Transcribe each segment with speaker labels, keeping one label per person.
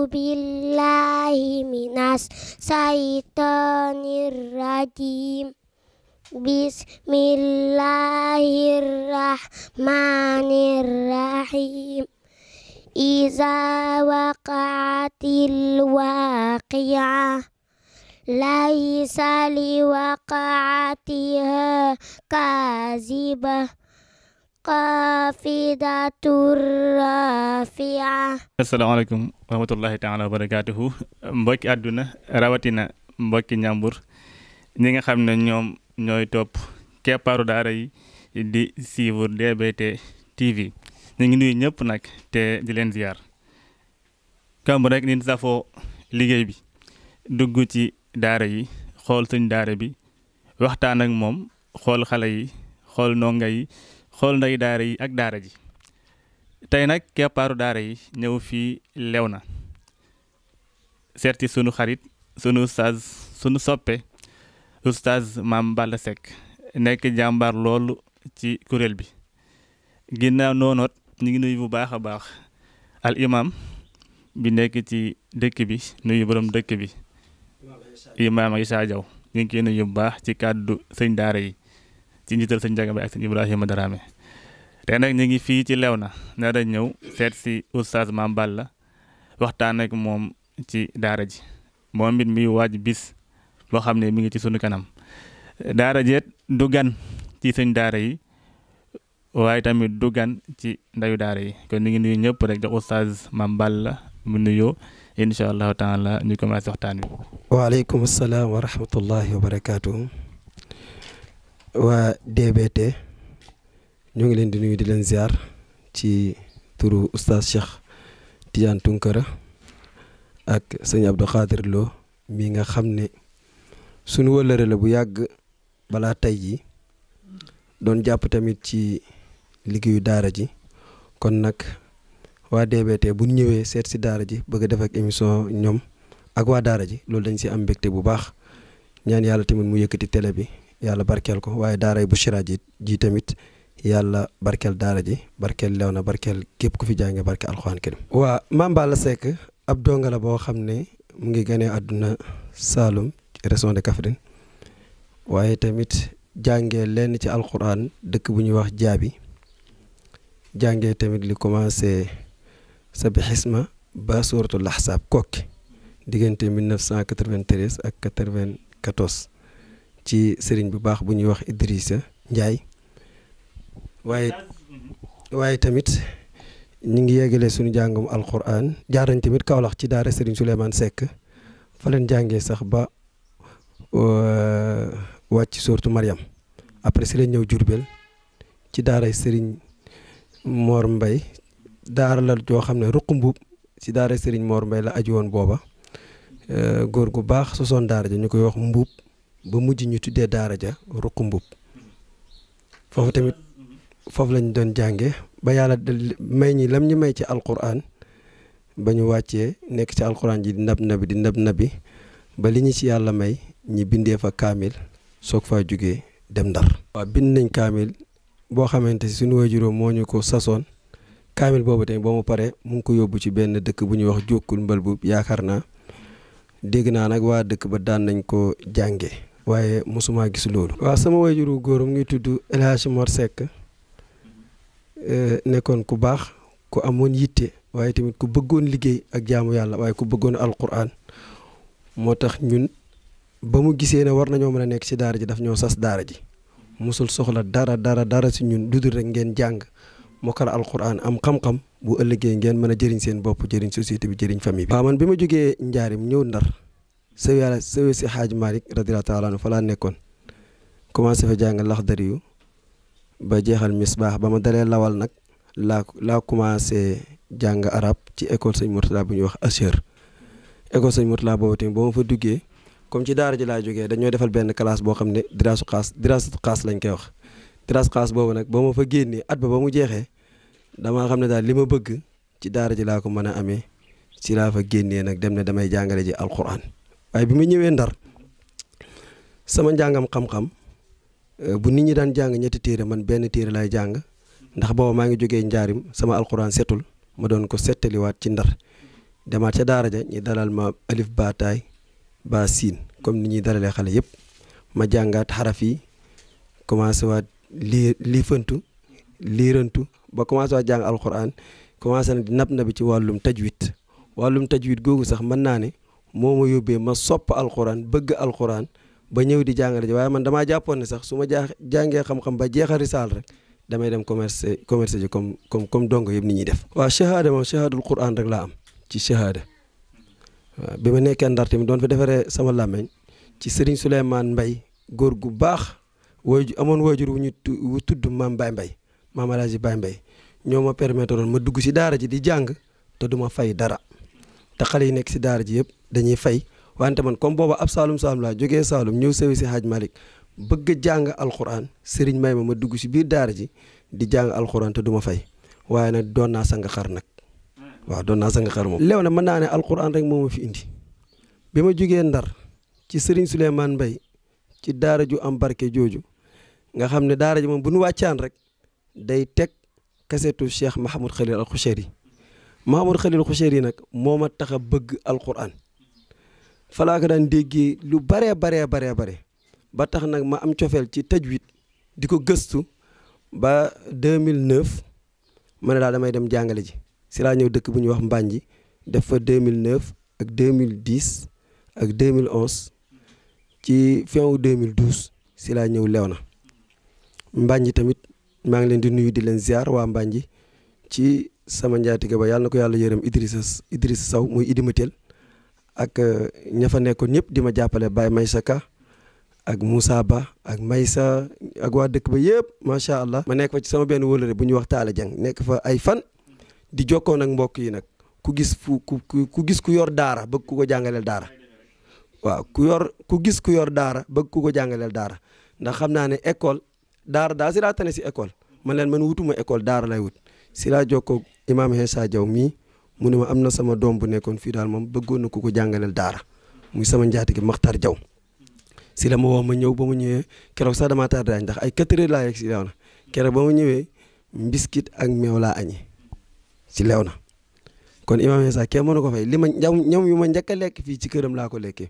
Speaker 1: بالله من الشيطان الرجيم بسم الله الرحمن الرحيم إذا وقعت الواقعة ليس لوقعتها كاذبة خافضة رافعة.
Speaker 2: asalaamaaleykum wa rahmatullahi taala wa barakaatuhu. mbokki àdduna rawatina mbokki njàmbur ñi nga xam ne ñoom ñooy topp keppaaru daara yi di suivre DBT TV ñu ngi nuyu ñëpp nag te di leen ziar kamb rek nit safoo liggéey bi dugg ci daara yi xool suñ daara bi waxtaan ak moom xool xale yi xool ndongo yi xool nday daara yi ak daara ji tey nag keppaaru daara yi ñëw fii Léona seeti sunu xarit sunu ustaaz sunu soppe ustaaz Mame Balla Seck nekk jàmbaar loolu ci kuréel bi ginnaaw noonoot ñu ngi nuyu bu baax a baax al imam bi nekk ci dëkk bi nuyu borom dëkk bi imaam Issa Diaw ñu ngi koy nuyu bu baax ci kàddu sëñ daara yi ci njiital sëñ Njaga Mbay ak sëñ Ibrahima Darame te nag ñu ngi fii ci Léona nar a ñëw seet si oustaz Mame Balla waxtaan ak moom ci daara ji moom it mi waaj bis boo xam ne mi ngi ci sunu kanam daara jeet du gan ci sëñ daara yi waaye tamit du gan ci ndayu daara yi kon ñu ngi nuyu ñëpp rek jox oustaz Mame Balla mu nuyoo incha allahu taala ñu commencé waxtaan wi.
Speaker 3: waaleykum salaam wa rahmatullahi wa barakaatuhu. waa DBT ñu ngi leen di nuyu di leen ziar ci turu oustaz Cheikh Tidiane Tunkara ak sëñ Abdou Khadir Lo mi nga xam ne sunu wëllëre la bu yàgg balaa tey ji doon jàpp tamit ci liggéeyu daara ji kon nag waa DBT bu ñëwee seet si daara ji bëgg a def ak émission ñoom ak waa daara ji loolu dañ si am mbégte bu baax ñaan yàlla tamit mu yëkkati télé bi yàlla barkeel ko waaye daara yi Bichra ji tamit yàlla barkeel daara ji barkeel Léona barkeel képp ku fi jànge barkeel alxuraan karim. waa Mame Balla Seck ab donga la boo xam ne mu ngi gënee àdduna Saloum région de Kaffrine waaye tamit jàngee lenn ci alxuraan dëkk bu ñuy wax Jaabi jàngee tamit li commencé Sabbihisma ba suuratul Ahzab kokki diggante 1993 ak 94 ci sëriñ bu baax bu ñuy wax Idrissa Ndiaye waaye tamit ñu ngi yeggale suñu jàngum alquran jaar nañ tamit Kaolack ci daara Serigne Souleymane Seck fa leen jàngee sax ba wàcc sourate Mariam après si leen ñëw Jurbel ci daara Serigne Mor Mbay daara la joo xam ne ruq mbuub ci daara Serigne Mor Mbay la aju woon booba góor gu baax sosoon daara ja ñu koy wax mbuub ba mujj ñu tuddee daara ja ruq mbuub foofu tamit foofu lañ doon jànge ba yàlla may ñi lam ñu may ci alquran ba ñu wàccee nekk ci alquran ji di ndab nabi ba li ñu ci yàlla may ñi bindee fa kaamil soog faa jugee dem Ndar. waaw bind nañ kaamil boo xamante si suñu wajuróom moo ñu ko sasoon kaamil boobu tamit boo mu paree mu ngi ko yóbbu ci benn dëkk bu ñuy wax Jokkul Mbël bu yaakaar naa dégg naa nag waa dëkk ba daan nañ ko jànge waaye mosuma gis loolu. waaw sama wajuru góor mu ngi tudd El Hadj Mor Seck nekkoon ku baax ku amoon yitte waaye tamit ku bëggoon liggéey ak jaamu yàlla waaye ku bëggoon alquran moo tax ñun ba mu gisee ne war nañoo mën a nekk ci daara ji daf ñoo sas daara ji musul soxla dara ci ñun lu dul rek ngeen jàng mokkal alquran am xam-xam bu ëllëgee ngeen mën a jëriñ seen bopp jëriñ société bi jëriñ famille bi. waaw man bi ma jógee Njaarim ñëw Ndar sëw si Xaaj Malick radiyallaahu taala anhu fa laa nekkoon commencé fa jàng Laxdari yu ba jeexal Misbaax ba ma dalee lawal nag laa commencé jàng arab ci école sëñ Mourtala bu ñuy wax Acheur école sëñ Mourtala boobu tamit ba ma fa duggee comme ci daara ji laa jógee dañoo defal benn classe boo xam ne diraasu xaas lañ koy wax diraasu xaas boobu nag ba ma fa génnee at ba mu jeexee damaa xam ne daal li ma bëgg ci daara ji laa ko mën a amee ci laa fa génnee nag dem ne damay jàngale ji alquran waaye bi ma ñëwee Ndar sama njàngam xam-xam bu nit ñi daan jàng ñetti téere man benn téere laay jàng ndax booba maa ngi jógee Njaarim sama alquran setul ma doon ko settaliwaat ci Ndar demaat ca daara ja ñi dalal ma alif ba taay ba siin comme ni ñuy dalalee xale yëpp ma jàngaat xaraf yi commencé waat liifantu liirantu ba commencé waat jàng alquran commencé na di nab na bi ci wàllum tajwid googu sax mën naa ne moo ma yóbbee ma sopp alquran bëgg alquran ba ñëw di jàngale ji waaye man damaa jàppoon ne sax su ma jàngee xam-xam ba jeexal risaal rek damay dem commerce ji comme dongo yëpp ni ñuy def. waaw shahada moom shahadul quran rek laa am ci shahada waaw bi ma nekkee Ndar tamit doon fa defaree sama làmmeñ ci Serigne Souleymane Mbaye góor gu baax amoon waajur wu tudd maam Baye Mbaye maam Alaaji Baye Mbaye ñoo ma permettre woon ma dugg si daara ji di jàng te du ma fay dara te xale yi nekk si daara ji yëpp dañuy fay wante man comme booba ab Saalum laa jógee Saalum ñëw sewi si Hadj Malick bëgg a jàng alxuraan Serigne may ma dugg si biir daara ji di jàng alxuraan te du ma fay waaye nag doon naa sang xar nag waaw doon naa sang xar moom. lew na mën naa ne alxuraan rek moo ma fi indi bi ma jógee Ndar ci Serigne Souleymane Mbaye ci daara ju am barke jooju nga xam ne daara ji moom bu nu wàccaan rek day teg kasetu Cheikh Mahamoud Khalil al Khoucheri Mahamoud Khalil al Khoucheri nag moo ma tax a bëgg alxuraan falaa ko daan déggee lu bare ba tax nag ma am cofeel ci tajwid di ko gëstu ba 2009 ma ne daal damay dem jàngale ji si laa ñëw dëkk bu ñuy wax Mbanji def fa 2009 ak 2010 ak 2011 ci fin wu 2012 si laa ñëw Léona Mbanji tamit maa ngi leen di nuyu di leen ziar waa Mbanji ci sama njaatige ba yàlla na ko yàlla yërëm Idrissa Sow muy Idimatel ak ña fa nekkoon ñëpp di ma jàppale Baye Maysa Ka ak Moussa Ba ak Maysa ak waa dëkk ba yëpp macha allah. ma nekk fa ci sama benn wóolare bu ñuy wax Talla Dieng nekk fa ay fan di jokkoon ak mbokk yi nag ku gis ku yor daara bëgg ku ko jàngaleel daara waaw ku gis ku yor daara bëgg ku ko jàngaleel daara ndax xam naa ne école daara daa si laa tane si école man wutuma école daara lay wut si laa jokkoo Imaam Hessa Diaw mii mu ne ma am na sama doom bu nekkoon fii daal moom bëggoon na ku ko jàngaleel daara muy sama njaatige Makhtar Diaw si la ma woo ma ñëw ba mu ñëwee keroog sax damaa tardé ndax ay 4 heures laa yegg si Léona keroog ba mu ñëwee mbiskit ak meew laa añi si Léona kon Imaam Hessa kenn mënu ko fay li ma ñam yu ma njëkk a lekk fii ci këram laa ko lekkee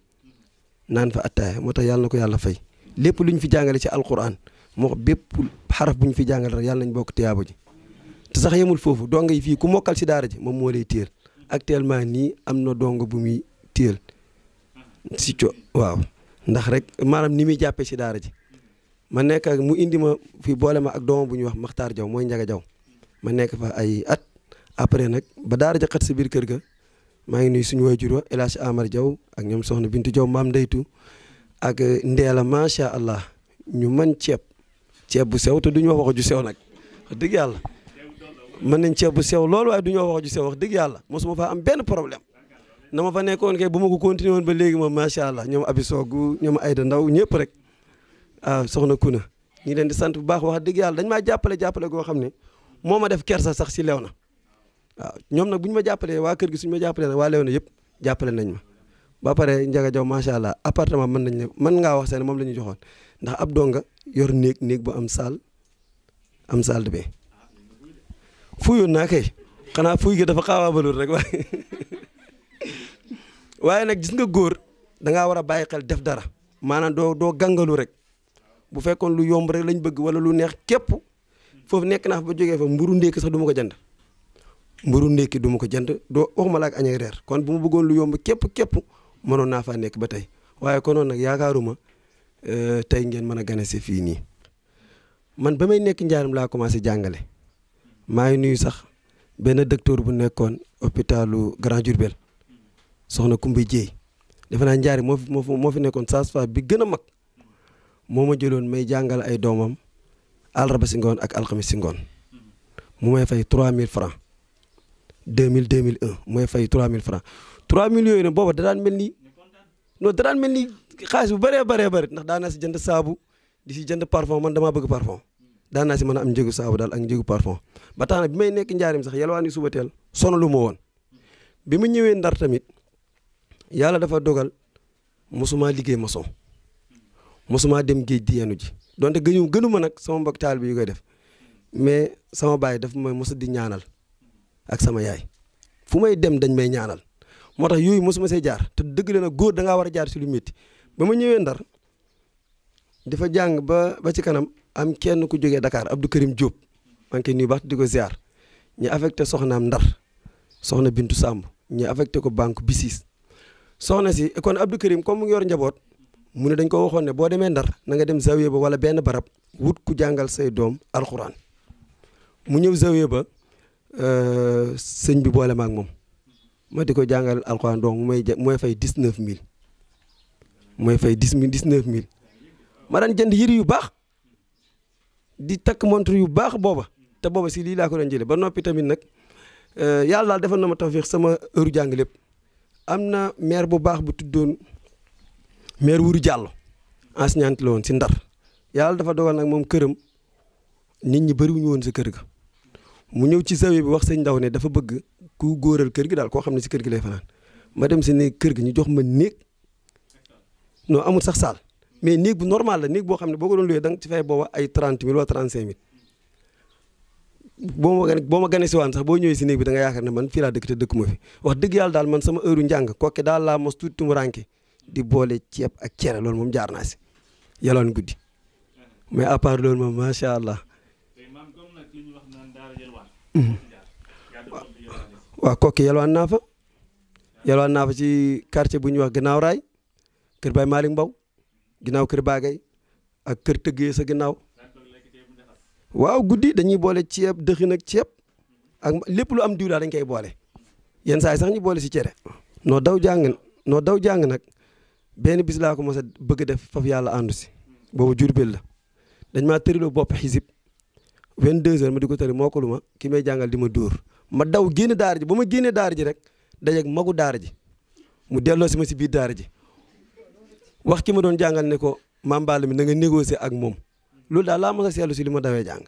Speaker 3: naan fa attaaya moo tax yàlla na ko yàlla fay lépp lu ñu fi jàngale ci alquran moo bépp xaraf bu ñu fi jàngale rek yàlla nañ bokk tiyaaba ji te sax yemul foofu dong yi fii ku mokkal si daara ji moom moo lay téyel actuellement nii am na dong bu muy téyel si waaw ndax rek maanaam ni muy jàppee si daara ji ma nekk ak mu indi ma fi boole ma ak doomam bu ñuy wax Makhtar Diaw mooy Njaga Diaw ma nekk fa ay at après nag ba daara ja xat si biir kër ga maa ngi nuyu suñu waajur wa El Hadj Amar Diaw ak ñoom soxna Bintu Diaw maam Ndeytu ak Ndeela macha allah ñu mën ceeb bu sew te duñu wax ju sew nag wax dëgg yàlla mën nañ ceeb bu sew loolu waaye duñu wax ju sew wax dëgg yàlla mosuma faa am benn problème na ma fa nekkoon kay bu ma ko continué woon ba léegi moom macha allah ñoom Abi Soogu ñoom Ayda Ndaw ñëpp rek soxna Kuna ñi leen di sant bu baax wax dëgg yàlla dañ maa jàppale goo xam ne moo ma def kersa sax si Léona waaw ñoom nag bu ñu ma jàppalee waa kër gi suñu ma jàppalee nag waa Léona yëpp jàppale nañ ma ba pare Njaga Jaw macha allah appartement mën ngaa wax seen moom la ñu joxoon ndax ab donga yor néeg bu am salle de bain fuyoon naa kay xanaa fuy gi dafa xaawaabalul rek waaye nag gis nga góor dangaa war a bàyyi xel def dara maanaam doo gàngalu rek bu fekkoon lu yomb rek lañ bëgg wala lu neex képp foofu nekk naa fa ba jógee fa mburu ndékki sax du ma ko jënd mburu ndékki du ma ko jënd doo waxuma la ak añ ak reer kon bu ma bëggoon lu yomb képp mënoon naa faa nekk ba tey waaye konoon nag yaakaaruma tey ngeen mën a gane si fii nii man ba may nekk njaaram laa commencé jàngale maa ngi nuyu sax benn docteur bu nekkoon hôpitalu Grand Diourbel soxna Kumba Jéey defe naa njaari moo fi nekkoon sage-femme bi gën a mag moo ma jëloon may jàngal ay doomam àllarba si ngoon ak alxamis si ngoon mu may fay 3000 francs 2001 mooy fay 3000 francs 3000 yooyu nag booba da daan mel ni xaalis bu bëree bëri ndax daan naa si jënd saabu di si jënd parfum man damaa bëgg parfum daan naa si mën a am njëgu saabu daal ak njëgu parfum ba tax na bi may nekk njaarim sax yalwaani suba teel sonalu ma woon bi ma ñëwee Ndar tamit yàlla dafa dogal mosuma liggéey maçon mosuma dem géej di yenu ji donte gënu ma nag sama mbokk taal bi yu koy def mais sama baay daf may mos di ñaanal ak sama yaay fu may dem dañ may ñaanal moo tax yooyu mosuma see jaar te dëgg la nag góor da ngaa war a jaar si lu métti ba ma ñëwee Ndar dafa jàng ba ci kanam am kenn ku jógee Dakar Abdou Karim Diop maa ngi koy nuyu baax di ko ziar ñu affecté soxnaam Ndar soxna Bintu Samb ñu affecté ko banque BICIS soxna si kon Abdou Karim comme mu ngi yor njaboot mu ne dañ ko waxoon ne boo demee Ndar na nga dem zawiya ba wala benn barab wut ku jàngal say doom alxuraan mu ñëw zawiya ba sëñ bi boole ma ak moom ma di ko jàngal alxuraan donc mooy fay 19000 mooy fay 19000 ma daan jënd yëri yu baax di takk montre yu baax booba te booba si lii laa ko doon jëlee ba noppi tamit nag yàlla daal defal na ma tawfiix sama heure jàng lépp am na maire bu baax bu tuddoon maire Wuru Diallo enseignante la woon si Ndar yàlla dafa dogal nag moom këram nit ñi bëriwuñu woon sa kër ga mu ñëw ci zawiya bi wax sëñ Ndaw ne dafa bëgg ku góoral kër gi daal koo xam ne si kër gi lay fanaan ma dem si néeg kër gi ñu jox ma néeg non amul sax saal mais néeg bu normal la néeg boo xam ne boo ko doon luwee da nga ci fay booba ay 30000 wala 35000 boo ma gane si waan sax boo ñëwee si néeg bi da nga yaakaar ne man fii laa dëkk te dëkk ma fi wax dëgg yàlla daal man sama heure njàng kooke daal laa mos tuuti mu ranke di boole ceeb ak cere loolu moom jaar naa si yaloon guddi mais à part loolu moom macha allah. waaw kooke yalwaan naa fa ci quartier bu ñuy wax gannaaw raay kër Baye Malick Mbaw ginnaaw kër Bagay ak kër tëggee sa ginnaaw waaw guddi dañuy boole ceeb dëxin ak ceeb ak lépp lu am diw daal dañ koy boole yenn saa yi sax ñu boole si cere. noo daw jàng nag benn bis laa ko mos a bëgg a def faf yàlla àndu si boobu Jurbel la dañ maa tëriloo bopp xisib 22h ma di ko tëri moo ko lu ma ki may jàngal di ma dóor ma daw génn daara ji ba ma génnee daara ji rek dajeeg magu daara ji mu delloo si ma si biir daara ji wax ki ma doon jàngal ne ko Mame Balla mi na nga négocier ak moom loolu daal laa mos a seetlu si li ma dawee jàng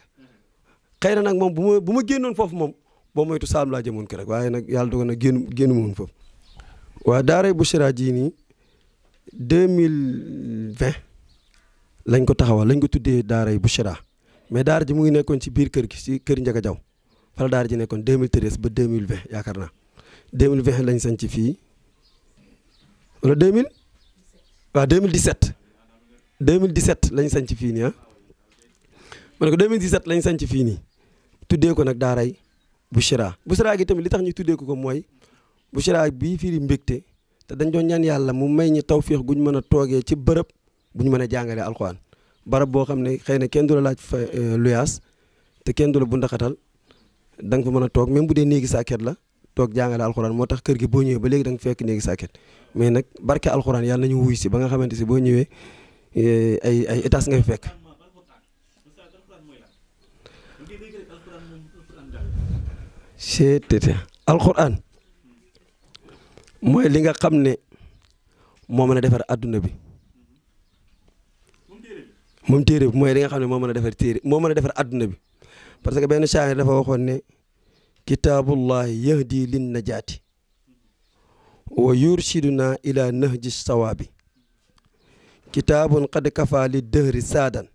Speaker 3: xëy na nag moom bu ma génnoon foofu moom boo moytu Saalum laa jëmoon kër rek waaye nag yàlla dogal na génnu ma woon foofu. waa daaray Bouchra ji nii 2020 lañ ko taxawal lañ ko tuddee daaray Bouchra mais daara ji mu ngi nekkoon ci biir kër gi ci kër Ndiaga Diaw fa la daara ji nekkoon 2013 ba 2020 yaakaar naa 2020 lañ sañ ci fii wala 2000 waaw 2017 lañ sañ ci fii nii ma ne ko 2017 lañ sañ ci fii nii tuddee ko nag daaray Bouchra gi tamit li tax ñu tuddee ko mooy Bouchra bii firi mbégte te dañ doon ñaan yàlla mu may ñi tawféex guñ mën a toogee ci bërëb bu ñu mën a jàngalee alxuraan barab boo xam ne xëy na kenn du la laaj fa luyaas te kenn du la bu ndaxatal da nga fa mën a toog même bu dee néegi sàkket la toog jàngale alxuraan moo tax kër gi boo ñëwee ba léegi da nga fekk néegi sàkket mais nag barke alxuraan yàlla nañu wuy si ba nga xamante si boo ñëwee ay étage nga fi fekk. alxuraan mooy li nga xam ne moo mën a defar adduna bi moom téere bi mooy li nga xam ne moo mën a defar moo mën a defar adduna bi parce que benn shaa'ir dafa waxoon ne kitaabullahi yahdi lin najaati wa yurshiduna ila nahji sawaabi kitaabun qad kafa li dëhri saadan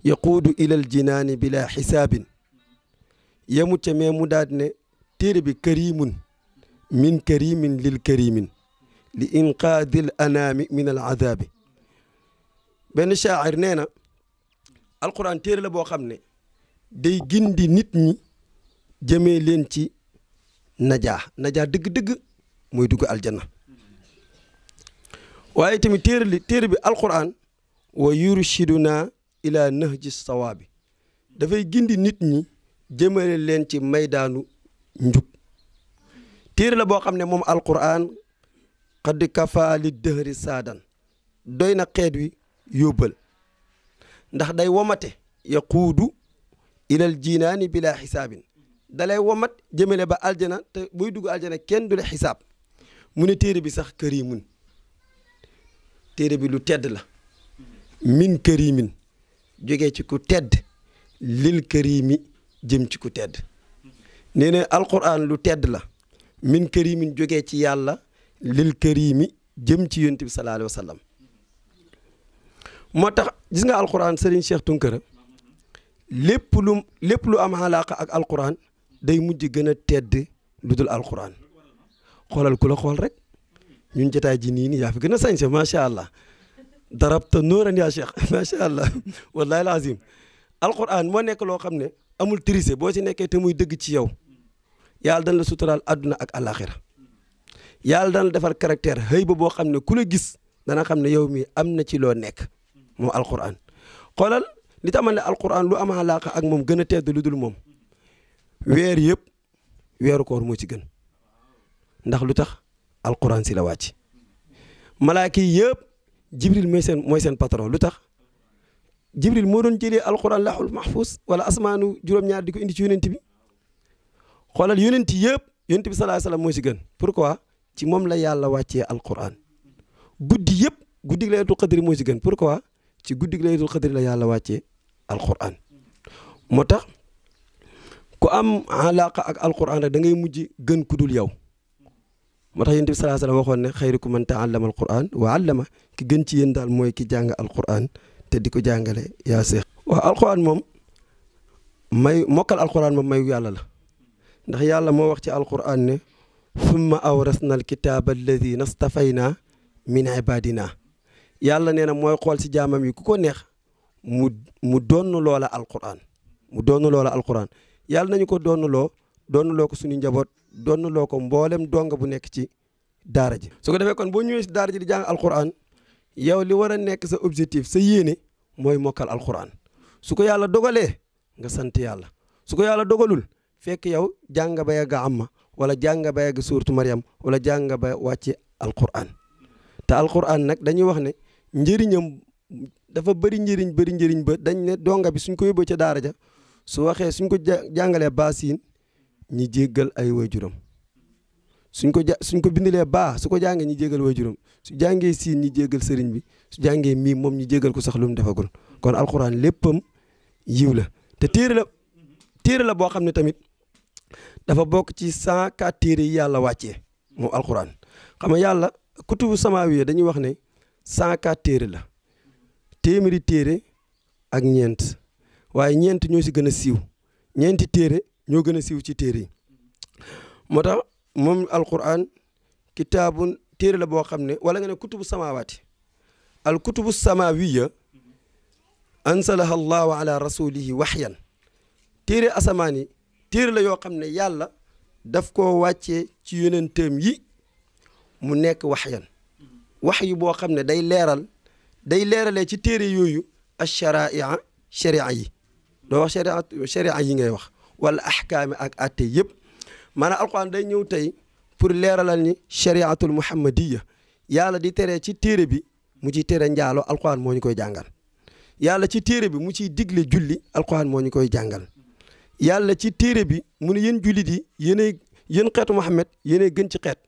Speaker 3: yaquudu ila al jinaani bila xisaabin yemut ca mais mu daal ne téere bi karimun min karimin lil karimin li inqaadil anaami min al azaabi benn shaa'ir nee na alquran téere la boo xam ne day gindi nit ñi jëmee leen ci najaa dëgg-dëgg mooy dugg aljanna waaye tamit téere bi alquran wa yurshiduna ila nahji sawaabi dafay gindi nit ñi jëmale leen ci maydaanu njub téere la boo xam ne moom alquran qad kafa li dëhri saadan doy na xeet wi yóbbal ndax day womate yaquudu ilal jinaani bila xisaabin dalay womat jëmale ba aljana te buy dugg aljana kenn du la xisaab mu ne téere bi sax karimun téere bi lu tedd la min karimin jógee ci ku tedd lil karimi jëm ci ku tedd nee na alquran lu tedd la min karimin jógee ci yàlla lil karimi jëm ci yonent bi sallallahu alayhi wa sallam moo tax gis nga alquran Serigne Cheikh Tunkara lépp lu am alaaka ak alquran day mujj gën a tedd lu dul alquran xoolal ku la xool rek ñun jotaay ji nii yaa fi gën a sañse macha allah darabta nooran yaa cheikh macha allah wallahi alazim alquran moo nekk loo xam ne amul triché boo ci nekkee te muy dëgg ci yow yàlla dana la suturaal àdduna ak alaxira yàlla dana la defar caractère xëy ba boo xam ne ku la gis dana xam ne yow mi am na ci loo nekk moom alquran xoolal li tax ma ne alquran lu am alaaka ak moom gën a tedd lu dul moom weer yëpp weeru koor moo ci gën ndax lu tax alquran si la wàcc malaaka yi yëpp jibril mooy seen patron lu tax jibril moo doon jëlee alquran laxul mahfuz wala asmaanu juróom-ñaar di ko indi ci yonent bi xoolal yonent yëpp yonent bi sallallahu alayhi wasallam moo si gën pourquoi ci moom la yàlla wàccee alquran guddi yëpp guddig laylatul qadri moo si gën pourquoi ci guddig laylatul qadri la yàlla wàccee alquran moo tax ku am alaqa ak alquran rek da ngay mujj gën ku dul yow moo tax yonent bi sallallahu alayhi wasallam waxoon ne xayrukum man ta'allama alquran wa 'allama ki gën ci yéen daal mooy ki jàng alquran te di ko jàngale yaa seex waaw alquran moom mokkal alquran moom mayu yàlla la ndax yàlla moo wax ci alquran ne summa awrasna alkitaba alladina stafayna min ibadina yàlla nee na mooy xool si jaamam yi ku ko neex mu doon loola alquran yàlla nañu ko doonuloo ko suñu njaboot doonuloo ko mboolem donga bu nekk ci daara ji su ko defee kon boo ñëwee si daara ji di jàng alquran yow li war a nekk sa objectif sa yéene mooy mokkal alquran su ko yàlla dogalee nga sant yàlla su ko yàlla dogalul fekk yow jàng ba yegg amma wala jàng ba yegg suuratu Maryam wala jàng ba wàcce alquran te alquran nag dañuy wax ne njëriñam dafa bëri njëriñ ba dañ ne donga bi suñ ko yóbboo ca daara ja su waxee suñ ko jàngalee baasiin ñi jéggal ay waajuram suñ ko bindalee baa su ko jàngee ñi jéggal waajuram su jàngee siin ñi jéggal sëriñ bi su jàngee mii moom ñi jéggal ko sax lu mu defagul kon alquran léppam yiw la te téere la boo xam ne tamit dafa bokk ci 104 téere yi yàlla wàccee moom alquran xam nga yàlla kutubu samaawiya dañuy wax ne 104 téere la téeméeri téere ak ñeent waaye ñeent ñoo si gën a siiw ñeenti téere ñoo gën a siiw ci téere yi moo tax moom alquran kitaabun téere la boo xam ne wala nga ne kutubu samaawaati al kutubu samaawiya ansalaha allahu ala rasulihi waxyan téere asamaan yi téere la yoo xam ne yàlla daf koo wàccee ci yonentam yi mu nekk waxyan wax yu boo xam ne day leeralee ci téere yooyu ash-sharia sharia yi doo wax sharia yi ngay wax wala ahkaami ak atte yëpp maanaam alquran day ñëw tey pour leeralal ni shariatul muhammadiya yàlla di tere ci téere bi mu ciy tere njaalo alquran moo ñu koy jàngal yàlla ci téere bi mu ciy digle julli alquran moo ñu koy jàngal yàlla ci téere bi mu ne yéen jullit yi yéen xeetu Muhammad yéenay gën ci xeet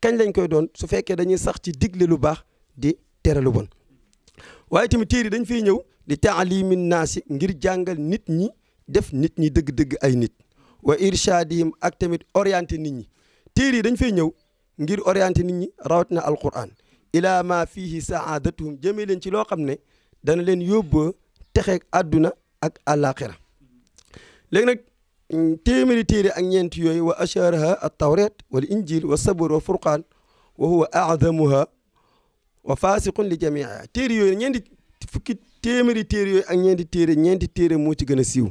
Speaker 3: kañ lañ koy doon su fekkee dañuy sax ci digle lu baax di tere lu bon waaye tamit téere dañ fiy ñëw di taalimin naasi ngir jàngal nit ñi def nit ñi dëgg-dëgg ay nit wa irshadihim ak tamit orienté nit ñi téere yi dañ fay ñëw ngir orienté nit ñi rawatina alquran ila ma fihi saadatuhum jëmee leen ci loo xam ne dana leen yóbboo texeeg àdduna ak àllaaxira léegi nag téeméeri téere ak ñeent yooyu wa asharaha at tawret wal injil wa sabur wa furqaan wa huwa aadamuha wa fasiqun li jamiiha téere yooyu téeméeri téere yooyu ak ñeenti téere moo ci gën a siiw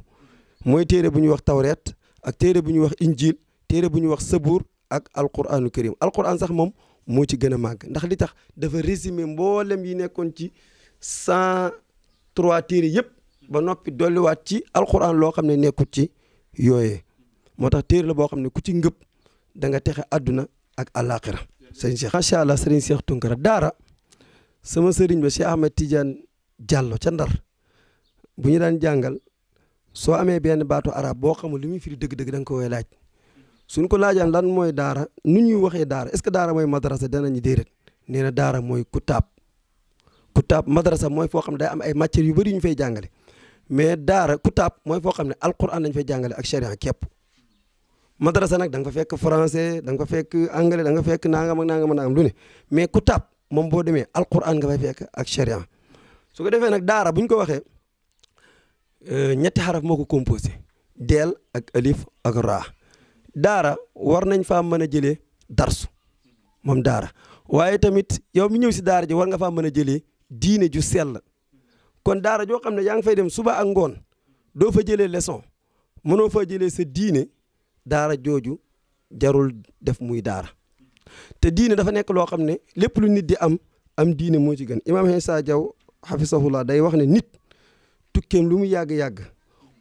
Speaker 3: mooy téere bu ñuy wax tawret ak téere bu ñuy wax injil téere bu ñuy wax sabur ak alquranu karim alquran sax moom moo ci gën a màgg ndax li tax dafa résumé mboolem yi nekkoon ci 103 téere yëpp ba noppi dolliwaat ci alquran loo xam ne nekkut ci yooyee moo tax téere la boo xam ne ku ci ngëpp da nga texe àdduna ak àllaaxira sëñ Cheikh macha allah sëriñ Cheikh Tunkara daara sama sëriñ ba Cheikh Ahmed Tidiane Diallo ca Ndar bu ñu daan jàngal soo amee benn baatu arab boo xamul li muy firi dëgg-dëgg da nga ko koy laaj suñ ko laajaan lan mooy daara nu ñuy waxee daara est-ce que daara mooy madrasa danañu déedéet nee na daara mooy kutaab madrasa mooy foo xam ne day am ay matières yu bëri yu ñu fay jàngale mais daara kutaab mooy foo xam ne alquran lañ fay jàngale ak sharia képp madrasa nag da nga fa fekk français da nga fa fekk anglais da nga fekk nangam ak nangam lu ne mais kutaab moom boo demee alquran nga fay fekk ak sharia su ko defee nag daara bu ñu ko waxee ñetti xaraf moo ko composé deel ak alif ak raa daara war nañ faa mën a jëlee darsu moom daara waaye tamit yow mi ñëw si daara ji war nga faa mën a jëlee diine ju sell kon daara joo xam ne yaa ngi fay dem suba ak ngoon doo fa jëlee leçon mënoo fa jëlee sa diine daara jooju jarul def muy daara te diine dafa nekk loo xam ne lépp lu nit di am diine moo ci gën imaam Insa Diaw hafisahullah day wax ne nit tukkeem lu mu yàgg-yàgg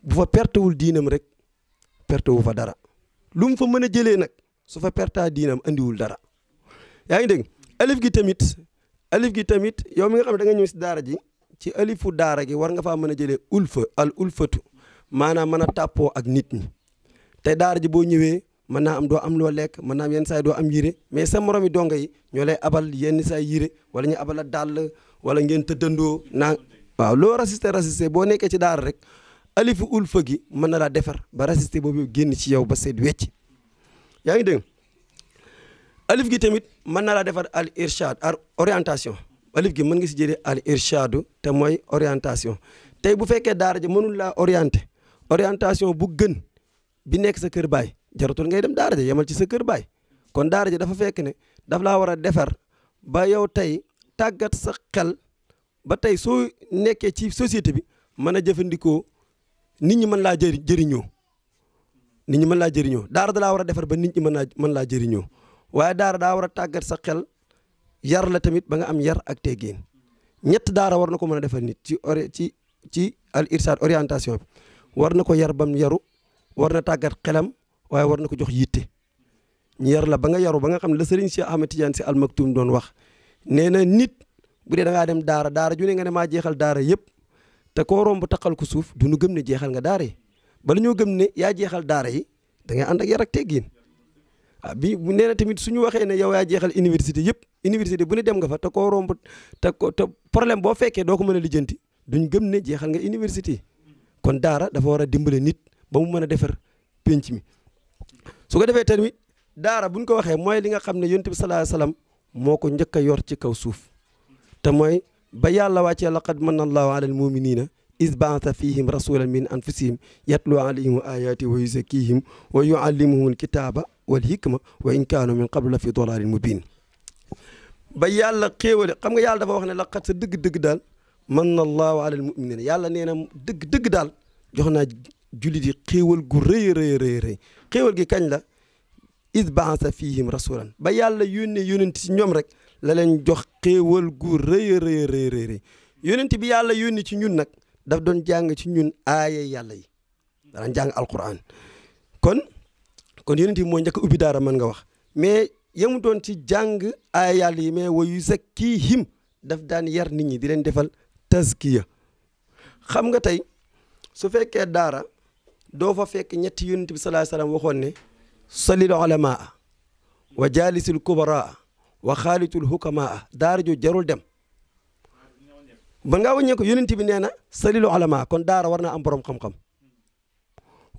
Speaker 3: bu fa pertewul diinam rek pertewu fa dara lu mu fa mën a jëlee nag su fa pertaa diinam andiwul dara yaa ngi dégg alif gi tamit yow mi nga xam ne da nga ñëw si daara ji ci alifu daara gi war nga faa mën a jëlee ulfatu maanaam mën a tàppoo ak nit ñi te daara ji boo ñëwee mën naa am doo am loo lekk mën naa am yenn saa yi doo am yére mais sa moromi donga yi ñoo lay abal yenn saa yére wala ñu abal a dàll wala ngeen tëddandoo naa waaw loo rassisté boo nekkee ci daara rek alifu ulfa gi mën na laa defar ba rassisté boobu génn ci yow ba seet wecc yaa ngi dégg alif gi tamit mën na laa defar al irshad orientation alif gi mën nga si jëlee al irshadu te mooy orientation tey bu fekkee daara ji mënul laa orientation bu gën bi nekk sa kër baay jaratul ngay dem daara ji yemal ci sa kër baay kon daara ji dafa fekk ne daf laa war a defar ba yow tey tàggat sa xel ba tey soo nekkee ci société bi mën a jëfandikoo nit ñi mën laa jëriñoo daara da laa war a defar ba nit ñi mën laa jëriñoo waaye daara daa war a tàggat sa xel yar la tamit ba nga am yar ak teggin ñett daara war na ko mën a defar nit ci al irshad orientation bi war na ko yar bam yaru war na tàggat xelam waaye war na ko jox yitte ñu yar la ba nga yaru ba nga xam ne la Serigne Cheikh Ahmed Tidiane Sy Al Maktoum doon wax nee na nit bu dee da ngaa dem daara ju ne nga ne maa jeexal daara yëpp te koo romb taqal ko suuf du nu gëm ne jeexal nga daara yi bala ñoo gëm ne yaa jeexal daara yi da ngay ànd ak yar ak teggin bi nee na tamit suñu waxee ne yow yaa jeexal université bu ne dem nga fa te koo romb te problème boo fekkee doo ko mën a lijjanti duñ gëm ne jeexal nga université kon daara dafa war a dimbale nit ba mu mën a defar penc mi su ko defee tamit daara buñ ko waxee mooy li nga xam ne yonent bi sallallahu alayhi wasallam moo ko njëkk a yor ci kaw suuf te mooy ba yàlla wàccee laqad manna allahu ala al muminina is baata fihim rasulan min anfusihim yatlu alayhim ayati wa yuzakkihim wa yuallimuhum alkitaba wal hikma wa in kaanu min qablu la fi dalalin mubin ba yàlla xéewale xam nga yàlla dafa wax ne laqad sa dëgg-dëgg daal manna allahu ala al muminina yàlla nee na dëgg daal jox naa jullit yi xéewal gu rëy xéewal gi kañ la is baasa fihim rasulan ba yàlla yónnee yónent ci ñoom rek la leen jox xéewal gu rëy yónent bi yàlla yónni ci ñun nag daf doon jàng ci ñun aaye yàlla yi daan jàng alquran kon yónent bi moo njëkk a ubbi daara mën nga wax mais yemu doon ci jàng aaye yàlla yi mais wa yuzakkihim daf daan yar nit ñi di leen defal tazkiya xam nga tey su fekkee daara doo fa fekk ñetti yonent bi sallallahu alayhi wasallam waxoon ne salil ulamaa wa jalisul kubara wa xaalitul hukamaa daara jo jarul dem ba ngaa wàññee ko yonent bi nee na salil ulamaa kon daara war naa am borom xam-xam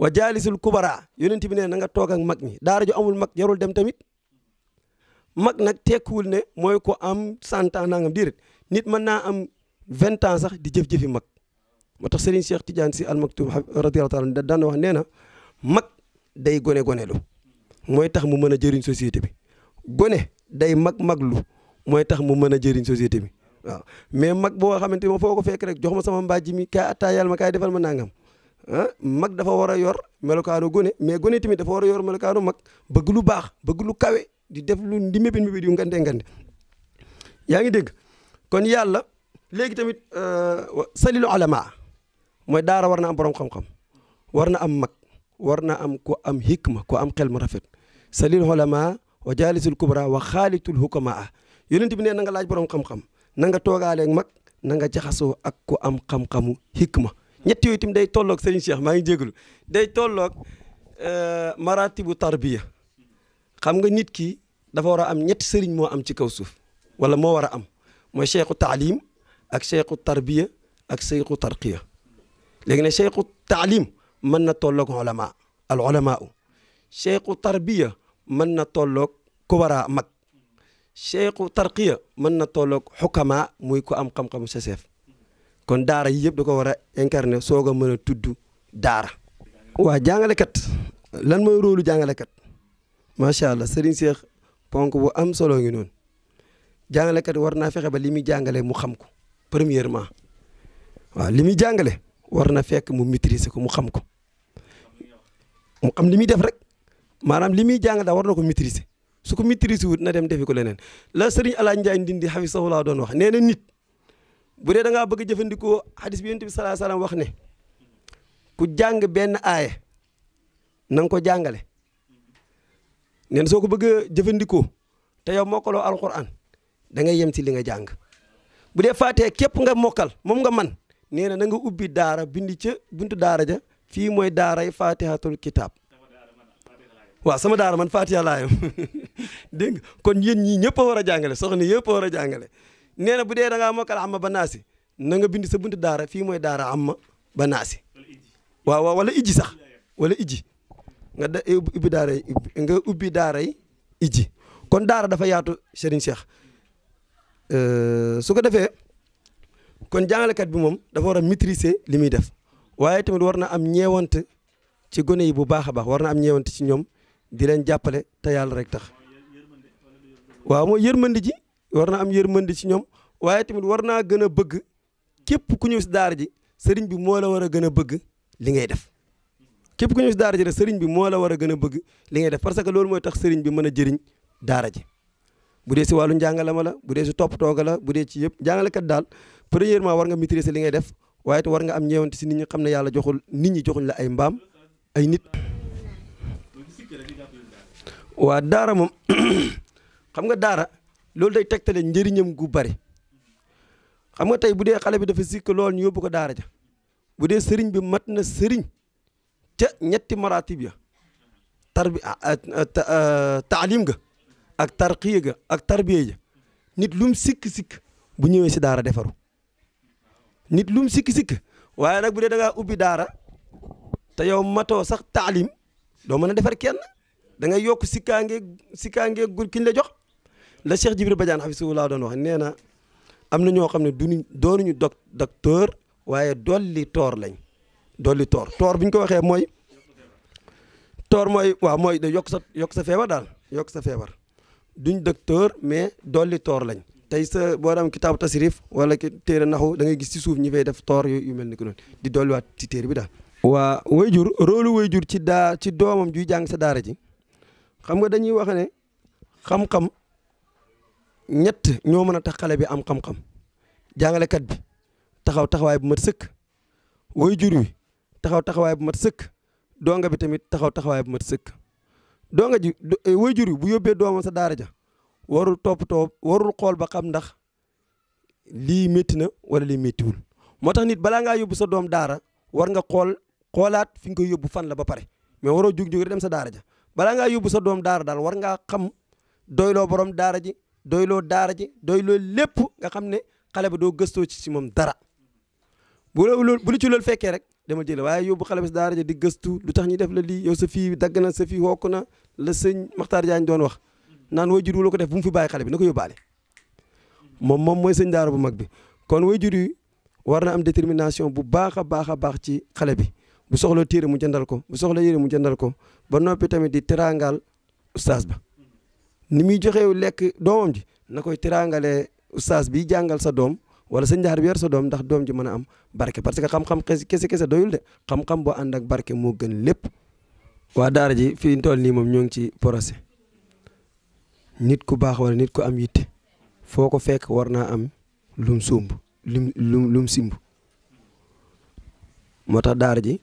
Speaker 3: wa jalisul kubara yonent bi nee na nga toog ak mag ñi daara jo amul mag jarul dem tamit mag nag tekkiwul ne mooy ko am 100 ans nangam déedéet nit mën naa am 20 ans sax di jëf-jëfi mag moo tax Serigne Cheikh Tidiane Sy Al Maktoum radiyallahu ta'ala daan wax nee na mag day gone-gonelu mooy tax mu mën a jëriñ société bi gone day maglu mooy tax mu mën a jëriñ société bi waaw mais mag boo xamante ne foo ko fekk rek jox ma sama mbàjj mi kaay attaayal ma kaay defal ma nangam mag dafa war a yor melokaanu gone mais gone tamit dafa war a yor melokaanu mag bëgg lu baax bëgg lu kawe di def lu ndi mébét yu ngande yaa ngi dégg kon yàlla léegi tamit salilu ulama mooy daara war na am borom xam-xam war na am mag war na am ko am hikma ko am xel mu rafet salil ulama wa jalisul kubra wa xaalitul hukamaa yonent bi ne na nga laaj borom xam-xam na nga toogaaleeg mag na nga jaxasoo ak ko am xam-xamu hikma ñett yooyu tamit day tolloog Serigne Cheikh maa ngi jégalu day tolloog maratibu tarbiya xam nga nit ki dafa war a am ñetti sëriñ moo am ci kaw suuf wala moo war a am mooy cheikhu taalim ak cheikhu tarbiya ak cheikhu tarqiya léegi ne cheikhu taalim mën na tolloog al ulama cheikhu tarbiya mën na tolloog kubara mag cheikhu tarqiya mën na tolloog xukama muy ko am xam-xamu seseef kon daara yi yëpp da ko war a incarner soog a mën a tudd daara waa jàngalekat lan mooy rôle jàngalekat macha allah Serigne Cheikh ponk bu am solo ngi noonu jàngalekat war naa fexe ba li muy jàngale mu xam ko premièrement waaw li muy jàngale war na fekk mu maîtriser ko mu xam ko mu xam li muy def rek maanaam li muy jàng daal war na ko maîtriser su ko maîtriser wut na dem defi ko leneen la Serigne Alaaji Njaay Ndindi hafisahullah doon wax nee na nit bu dee da ngaa bëgg a jëfandikoo hadis bi Yonent bi sallallahu alayhi wasallam wax ne ku jàng benn aaya na nga ko jàngale nee na soo ko bëgg a jëfandikoo te yow mokkaloo alquran da ngay yem ci li nga jàng bu dee faatee képp nga mokkal moom nga man nee na nga ubbi daara bindi ca buntu daara ja fii mooy daaray fatihatul kitab waaw sama daara man fatiha laayam dégg nga kon yéen ñii ñëpp a war a jàngale soxna yëpp a war a jàngale nee na bu dee da ngaa mokkal amma ba naasi na nga bindi sa buntu daara fii mooy daara amma ba naasi waaw wala ijji sax wala ijji nga ubbi daara yi nga ubbi daara yi ijji kon daara dafa yaatu Serigne Cheikh su ko defee kon jàngalekat bi moom dafa war a maîtriser li muy def waaye tamit war na am ñeewant ci gone yi bu baax a baax war na am ñeewant ci ñoom di leen jàppale te yàlla rek tax waaw mooy yërmandi ji war na am yërmandi ci ñoom waaye tamit war naa gën a bëgg képp ku ñëw si daara ji sëriñ bi moo la war a gën a bëgg li ngay def képp ku ñëw si daara ji rek sëriñ bi moo la war a gën a bëgg li ngay def parce que loolu mooy tax sëriñ bi mën a jëriñ daara ji bu dee si wàllu njàngale ma la bu dee si toppatoo ga la bu dee ci yëpp jàngalekat daal premièrement war nga maîtriser li ngay def waaye te war nga am ñeewante si nit ñi xam ne yàlla joxul nit ñi joxuñ la ay mbaam ay nit. waa daara moom xam nga daara loolu day tegtale njëriñam gu bari xam nga tey bu dee xale bi dafa sikk lool ñu yóbbu ko daara ja bu dee sëriñ bi mat na sëriñ ca ñetti maratib ya taalim ga ak tarqiya ga ak tarbiya ja nit lum sikk-sikk bu ñëwee si daara defaru nit lum sikk-sikk waaye nag bu dee da ngaa ubbi daara te yow matoo sax taalim doo mën a defar kenn da ngay yokk sikkaange gur kiñ la jox la Cheikh Jibril Badiane hafisahullah doon wax nee na am na ñoo xam ne doonuñu docteur waaye dolli toor lañ dolli toor bi ñu ko waxee mooy toor mooy waaw mooy da yokk sa feebar daal yokk sa feebar duñ docteur mais dolli toor lañ tey sa boo dem kitaabu tasrif wala ki téere naxu da ngay gis ci suuf ñi fay def toor yu mel ni ko noonu di dolliwaat ci téere bi daal. waa wayjur rôle wayjur ci doomam juy jàng sa daara ji xam nga dañuy wax ne xam-xam ñett ñoo mën a tax xale bi am xam-xam jàngalekat bi taxawaay bu mat sëkk wayjur wi taxawaay bu mat sëkk donga bi tamit taxawaay bu mat sëkk donga ji wayjur wi bu yóbbee doomam sa daara ja warul toppatoo warul xool ba xam ndax lii métti na wala lii méttiwul moo tax nit balaa ngaa yóbbu sa doom daara war nga xoolaat fi nga koy yóbbu fan la ba pare mais waroo jug dem sa daara ja balaa ngaa yóbbu sa doom daara daal war ngaa xam doyloo borom daara ji doyloo lépp nga xam ne xale ba doo gëstoo ci moom dara bu lu ci loolu fekkee rek demal jële waaye yóbbu xale bi si daara ji di gëstu lu tax ñu def la lii yow sa fii dagg na sa fii wokk na la sëñ Maxtaar Jaañ doon wax naan waajur wu la ko def bu mu fi bàyyi xale bi na ko yóbbaale moom mooy sëñ daara bu mag bi kon waajur yi war na am détermination bu baax a baax ci xale bi bu soxla téere mu jëndal ko bu soxla yére mu jëndal ko ba noppi tamit di teraangal ustaas ba ni muy joxew lekk doomam ji na koy teraangalee ustaas bi jàngal sa doom wala sëñ daara bi yor sa doom ndax doom ji mën a am barke parce que xam-xam kese doyul de xam-xam boo ànd ak barke moo gën lépp. waa daara ji fii toll nii moom ñoo ngi ci procès nit ku baax wala nit ku am yitte foo ko fekk war naa am lum sumb lum simb moo tax daara ji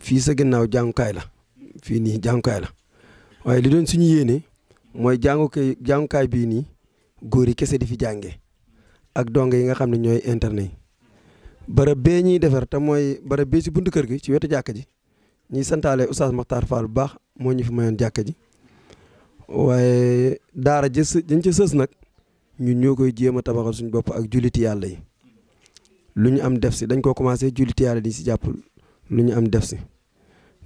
Speaker 3: fii sa gannaaw jàngukaay la fii nii jàngukaay la waaye li doon suñu yéene mooy jàngukaay bii nii góor yi kese di fi jàngee ak donge yi nga xam ne ñooy internet yi barab bee ñuy defar te mooy barab bee si buntu kër gi ci wetu jàkka ji ñuy santaale Oustaz Makhtar Fall bu baax moo ñu fi mayoon jàkka ji waaye daara dañ ci sës nag ñun ñoo koy jéem a tabaxal suñu bopp ak julliti yàlla yi lu ñu am def si dañ koo commencé julliti yàlla di si jàpp lu ñu am def si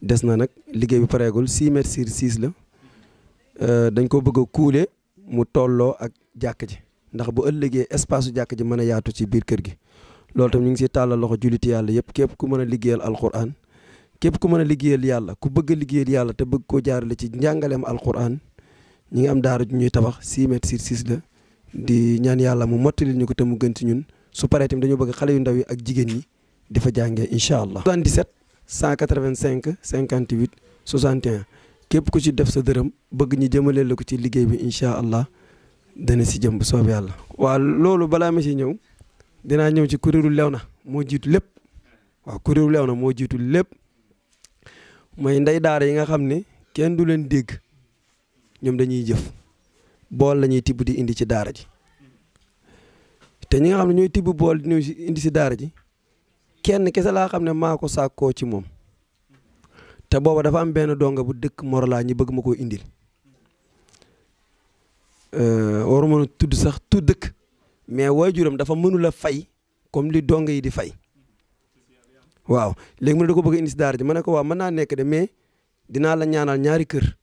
Speaker 3: des na nag liggéey bi pareegul 6 mètres sur 6 la dañ ko bëgg a kuule mu tolloo ak jàkk ji ndax bu ëllëgee espace su jàkk ji mën a yaatu ci biir kër gi loolu tam ñu ngi siy tàllal loxo julliti yàlla yëpp képp ku mën a liggéeyal alquran képp ku mën a liggéeyal yàlla ku bëgg a liggéeyal yàlla te bëgg koo jaarale ci njàngaleem alquran ñi ngi am daara ju ñuy tabax 6 mètres sur 6 la di ñaan yàlla mu mottali ñu ko te mu gën ci ñun su paree tamit dañoo bëgg xale yu ndaw yi ak jigéen ñi di fa jàngee incha allah. 77 185 58 61 képp ku ci def sa dërëm bëgg ñu jëmaleel la ko ci liggéey bi incha allah dana si jëm bu soobee yàlla. waaw loolu balaa ma si ñëw dinaa ñëw ci kuréelu Léona moo jiitu lépp waaw kuréelu Léona moo jiitu lépp mooy ndey daara yi nga xam ne kenn du leen dégg ñoom dañuy jëf bool la ñuy tibb di indi ci daara ji te ñi nga xam ne ñooy tibb bool di ñëw si indi si daara ji kenn kese laa xam ne maa ko sàkkoo ci moom te booba dafa am benn donga bu dëkk Morola ñi bëgg ma koo indil waru mën a tudd sax tudd dëkk mais waajuram dafa mënula fay comme li donga yi di fay waaw léegi mu ne da ko bëgg indi si daara ji ma ne ko waaw mën naa nekk de mais dinaa la ñaanal ñaari kër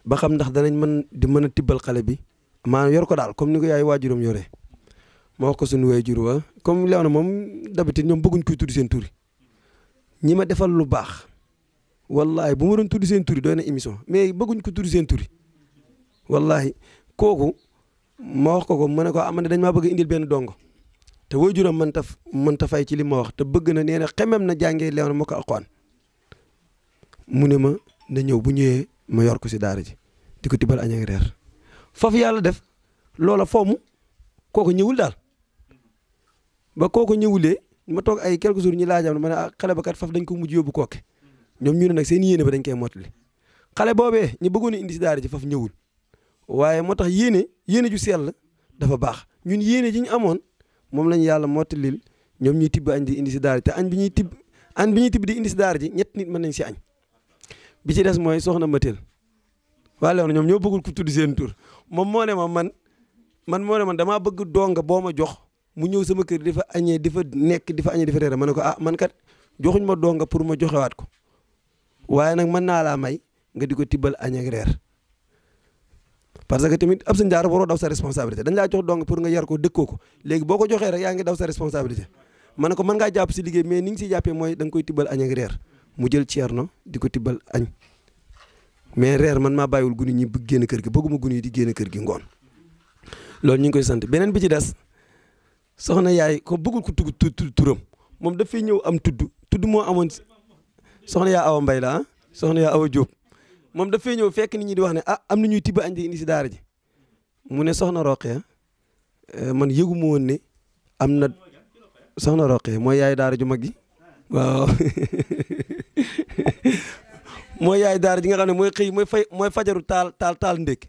Speaker 3: ba xam ndax danañ mën a tibbal xale bi maanaam yor ko daal comme ni ko yaay waajuram yoree ma wax ko suñu waajur wa comme Léona moom d'habitude ñoom bëgguñ koy tudd seen tur ñi ma defal lu baax wallahi bu ma doon tudd seen tur doy na émission mais bëgguñ ko tudd seen tur wallahi kooku ma wax ko ma ne ko man dañ maa bëgg indil benn dongo te waajuram mënta fay ci li ma wax te bëgg na nee na xemem na jàngee Léona moo ko alxuraan mu ne ma na ñëw bu ñëwee ma yor ko si daara ji di ko tibbal añ ak reer foofu yàlla def loola foomu kooku ñëwul daal ba kooku ñëwulee ma toog ay quelques jours ñu laajam ma ne xale ba kat faf dañ ko mujj yóbbu kooke ñoom ñu ne nag seen yéene ba dañ koy mottali xale boobee ñu bëggoon a indi si daara ji faf ñëwul waaye moo tax yéene ju sell dafa baax ñun yéene ji ñu amoon moom lañu yàlla mottalil ñoom ñuy tibb añ di indi si daara ji te añ bi ñuy tibb di indi si daara ji ñett nit mën nañ si añ bi ci des mooy soxna Matel waa Léona ñoom ñoo bëggul ku tudd seen tur moom moo ne ma man moo ne man damaa bëgg donga boo ma jox mu ñëw sama kër di fa añee di fa nekk di fa añee di fa reere ma ne ko man kat joxuñ ma donga pour ma joxewaat ko waaye nag mën naa laa may nga di ko tibbal añ ak reer parce que tamit ab sa njaar waroo daw sa responsabilité dañ laa jox donga pour nga yar ko dëkkoo ko léegi boo ko joxee rek yaa ngi daw sa responsabilité ma ne ko mën ngaa jàpp si liggéey mais ni nga si jàppee mooy da nga koy tibbal añ ak reer mu jël ceerno di ko tibbal añ mais reer man maa bàyyiwul guni ñi bëgg génn kër gi bëgguma guni yi di génn kër gi ngoon loolu ñu ngi koy sant beneen bi ci des soxna yaay ko bëggul ko tudd turam moom dafay ñëw am tudd moo amoon soxna yaa awa mbay la soxna yaa awa jóob moom dafay ñëw fekk nit ñi di wax ne am na ñuy tibb añ di indi si daara ji mu ne soxna Roqee man yëgu ma woon ne am na soxna Roqee mooy yaay daara ju mag gi waaw mooy yaay daara ji nga xam ne mooy xëy mooy fajaru taal ndékk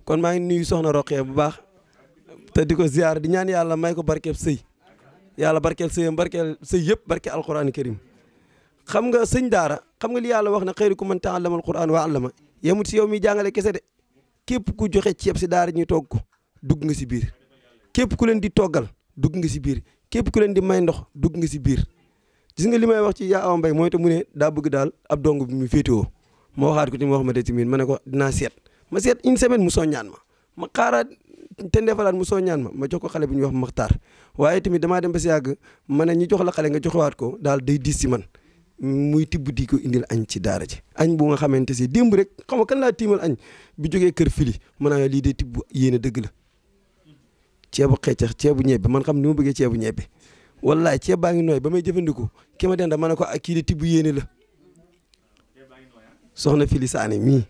Speaker 3: kon maa ngi nuyu soxna Roqee bu baax te di ko ziar di ñaan yàlla may ko barkeel sëy yàlla barkeel sëyam barkeel sëy yëpp barkeel alquran karim xam nga sëñ daara xam nga li yàlla wax na xayrukum man ta'allama alquran wa 'allama yemut si yow mi jàngale kese de képp ku joxe ceeb si daara ñuy togg ko dugg nga si biir képp ku leen di toggal dugg nga si biir képp ku leen di may ndox dugg nga si biir gis nga li may wax ci yaa awa mbay mooy te mu ne daa bëgg daal ab dong bi mu féetewoo ma waxaat ko ci ma wax ma de tamit ma ne ko dinaa seet ma seet une semaine mu soññaan ma xaaraat te ndeefalaat mu soññaan ma jox ko xale bi ñuy wax Maxtaar waaye tamit damaa dem ba si yàgg ma ne ñi jox la xale nga joxewaat ko daal day diis si man muy tibb di ko indil añ ci daara ji añ bu nga xamante si démb rek xam nga kan laa tiimal añ bi jógee kër fili ma naa lii day tibb yéene dëgg la ceebu xeecax ceebu ñebbe man xam ni ma bëggee ceebu ñebbe wallaay ceeb baa ngi nooy ba may jëfandikoo ki ma denda ma ne ko ak kii de tibb yéene la soxna fili saane mii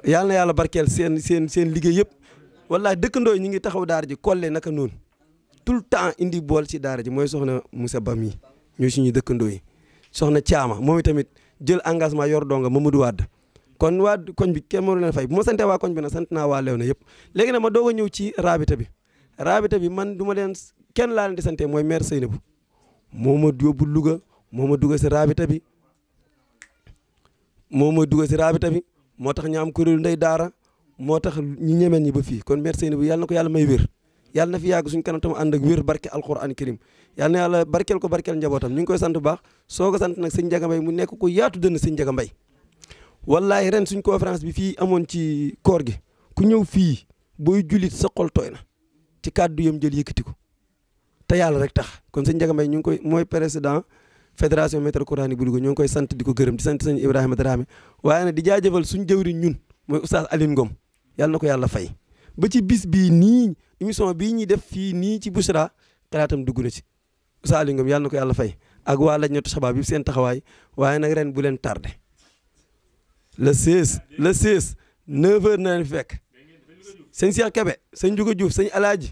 Speaker 3: yàlla na yàlla barkeel seen liggéey yëpp wallaay dëkkandoo yi ñu ngi taxaw daara ji kolle naka noonu tout le temps indi bool ci daara ji mooy soxna Moussa Ba mii ñooy suñuy dëkkandoo yi soxna Thiama moom tamit jël engagement yor donga Mamadou Wade kon waa koñ bi kenn mënu leen fay bu ma sante waa koñ bi nag sant naa waa Léona yëpp léegi nag ma doog a ñëw ci rabita bi man du ma leen kenn laa leen di sante mooy maire Seynabou moo ma yóbbu Louga moo ma dugal si rabita bi moo tax ñu am kuréelu ndey daara moo tax ñu ñemeen ñi ba fii kon maire Seynabou yàlla na ko yàlla may wér yàlla na fi yàgg suñ kanam tam ànd ak wér barke alquran karim yàlla na yàlla barkeel ko barkeel njabootam ñu ngi koy sant bu baax soo ko sant nag sëñ Njaga Mbay mu nekk ko yaatu dënn sëñ Njaga Mbay wallahi ren suñ conférence bi fii amoon ci koor gi ku ñëw fii booy jullit sa xol tooy na ci kàddu yam jël yëkkati ko te yàlla rek tax kon sëñ Njaga Mbay ñu ngi koy mooy président fédération maître coranique bu Louga ñu ngi koy sant di ko gërëm di sant sëñ Ibrahima Dramé waaye nag di jaajëfal suñ jëwriñ ñun mooy oustaz Alioune Ngom yàlla na ko yàlla fay ba ci bis bii nii émission bii ñuy def fii nii ci Bichra xalaatam dugg na ci oustaz Alioune Ngom yàlla na ko yàlla fay ak waa Lajnatu Shabaab yi seen taxawaay waaye nag ren bu leen tardé le 16 9h na leen fekk sëñ Cheikh Kebe sëñ Juga Diouf sëñ Alaaji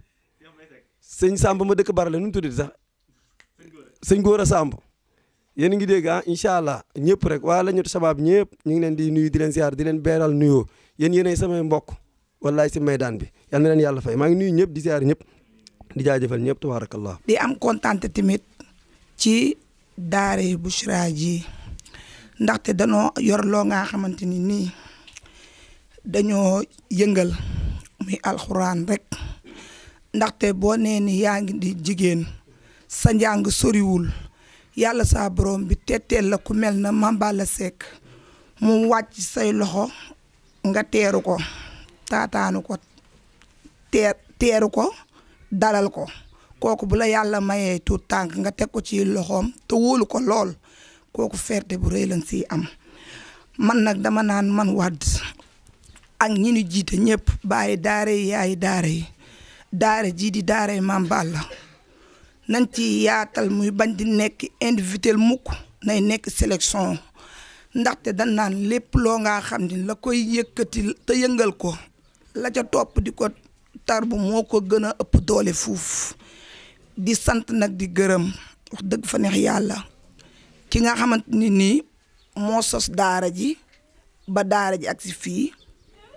Speaker 3: sëñ Samb ma dëkk Barale nu mu tuddati sax sëñ Góora Samb yéen a ngi dégg incha allah ñëpp rek waa Lajnatu Shabaab ñëpp ñu ngi leen di nuyu di leen ziar di leen beeral nuyoo yéen yéenay samay mbokk wallaay si maydaan bi yal na leen yàlla fay maa ngi nuyu ñëpp di ziar ñëpp di jaajëfal ñëpp tabarakallah
Speaker 4: di am kontaan tamit ci daara Bichra ji ndaxte danoo yor loo nga xamante ni nii dañoo yëngal muy alxuraan rek ndaxte boo nee ni yaa ngi di jigéen sa njàng soriwul yàlla saa borom bi tetteel la ku mel na Mame Balla Seck mu wàcc say loxo nga teeru ko taataanu ko teeru ko dalal ko kooku bu la yàlla mayee tuut tànk nga teg ko ci loxoom te wóolu ko lool kooku fierté bu rëy lañ siy am man nag dama naan man Wade ak ñi ñu jiite ñëpp bàyyi daara yi yaay daara yi daara jii di daara yi Mame Balla nañ ci yaatal muy bañ di nekk individuel mukk nay nekk sélection ndaxte dañ naan lépp loo nga xam ni la koy yëkkati te yëngal ko la ca topp di ko tar bu moo ko gën a ëpp doole fuuf di sant nag di gërëm wax dëgg fa neex yàlla ki nga xamante ni nii moo sos daara ji ba daara ji ak si fii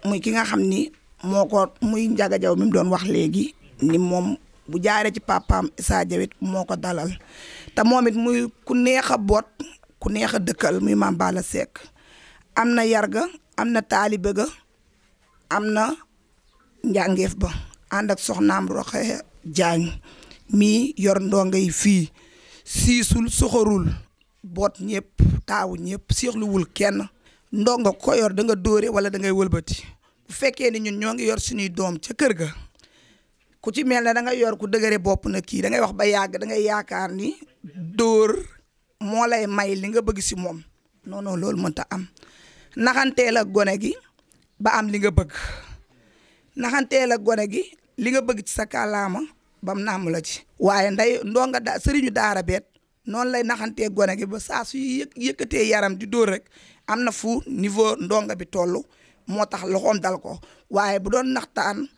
Speaker 4: muy ki nga xam ni moo ko muy Njaga Jaw mi mu doon wax léegi ni moom bu jaaree ci papaam Issa Diaw it moo ko dalal te moom it muy ku neex a boot ku neex a dëkkal muy Mame Balla Seck am na yarga am na taalibe ga am na njàngeef ba ànd ak soxnaam Roxe Jaañ mii yor ndongo yi fii siisul soxorul boot ñëpp taawu ñëpp siixluwul kenn ndongo ko yor da nga dóore wala da ngay wëlbati bu fekkee ni ñun ñoo ngi yor suñuy doom ca kër ga ku ci mel ne da nga yor ku dëgëre bopp na kii da ngay wax ba yàgg da ngay yaakaar ni dóor moo lay may li nga bëgg si moom non non loolu mënta am naxanteel ak gone gi ba am li nga bëgg naxanteel ak gone gi li nga bëgg ci sa kàllaama bam naam la ci waaye nday ndonga da sëriñu daara beet noonu lay naxantee gone gi ba saa su yëkkatee yaram di dóor rek am na fu niveau ndonga bi toll moo tax loxoom dal ko waaye bu doon naxtaan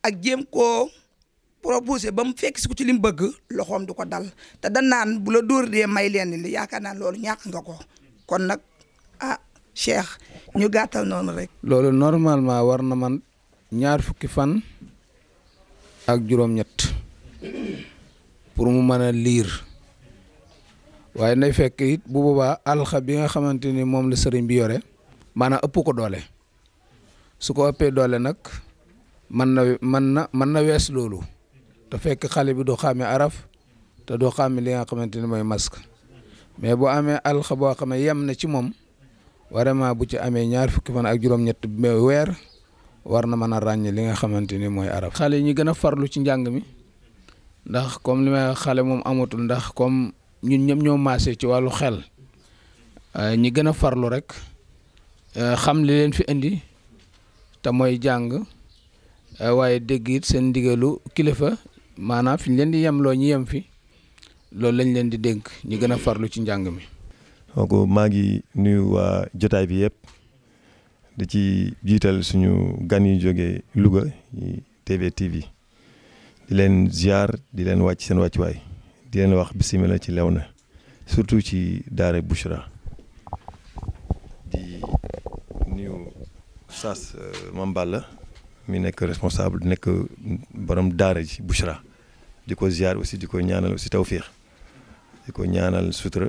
Speaker 4: ak jéem koo proposé ba mu fekk si ko ci li mu bëgg loxoom du ko dal te dan naan bu la dóor dee may leen li yaakaar naa loolu ñàkk nga ko kon nag Cheikh ñu gàttal noonu rek.
Speaker 5: loolu normalement war na man 20 fan ak juróom-ñett pour mu mën a liir waaye nay fekk it bu boobaa alxa bi nga xamante ni moom la sëriñ bi yore maanaam ëpp ko doole su ko ëppee doole nag mën na wees loolu te fekk xale bi du xàmme araf te du xàmme li nga xamante ni mooy masque mais boo amee alxa boo xam ne yem na ci moom vraiment bu ci amee 20 fan ak juróom-ñett weer war na mën a ràññee li nga xamante ni mooy araf. xale yi ñu gën a farlu ci njàng mi ndax comme li may xale moom amatul ndax comme ñun ñëpp ñoo maase ci wàllu xel ñi gën a farlu rek xam li leen fi indi te mooy jàng waaye dégg it seen ndigalu kilifa maanaam fi ñu leen di yemloo ñu yem fi loolu lañ leen di dénk ñi gën a farlu ci njàng mi.
Speaker 6: donc maa ngi nuyu waa jotaay bi yëpp di ci jiital suñu gan yu jógee Louga yi TV di leen ziar di leen wàcc seen wàccuwaay di leen wax bisimilah ci Léona surtout ci daara Bichra di nuyu Oustaz Mame Balla mi nekk responsable di nekk borom daara ji Bichra di ko ziar aussi di ko ñaanal aussi tawfiix di ko ñaanal sutura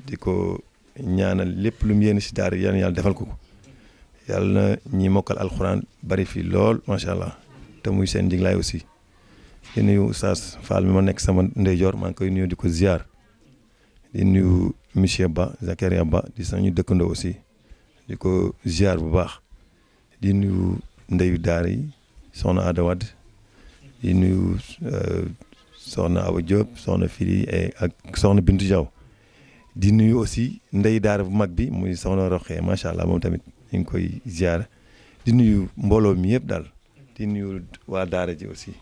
Speaker 6: di ko ñaanal lépp lu mu yéene si daara yàlla defal ko yàlla na ñi mokkal alxuraan bari fi lool macha allah te muy seen njiglaay aussi di nuyu Oustaz Fall mi ma nekk sama ndeyjoor maa ngi koy nuyu di ko ziar di nuyu monsieur Ba Zakaria Ba di sañu dëkkandoo aussi di ko ziar bu baax di nuyu ndeyu daara yi soxna Ada Wade di nuyu soxna Awa Diop soxna Fili ak soxna Bintu Diaw di nuyu aussi ndey daara bu mag bi muy soxna Roxee macha allah moom tamit ñu ngi koy ziar di nuyu mbooloo mi yëpp daal di nuyu waa daara ji aussi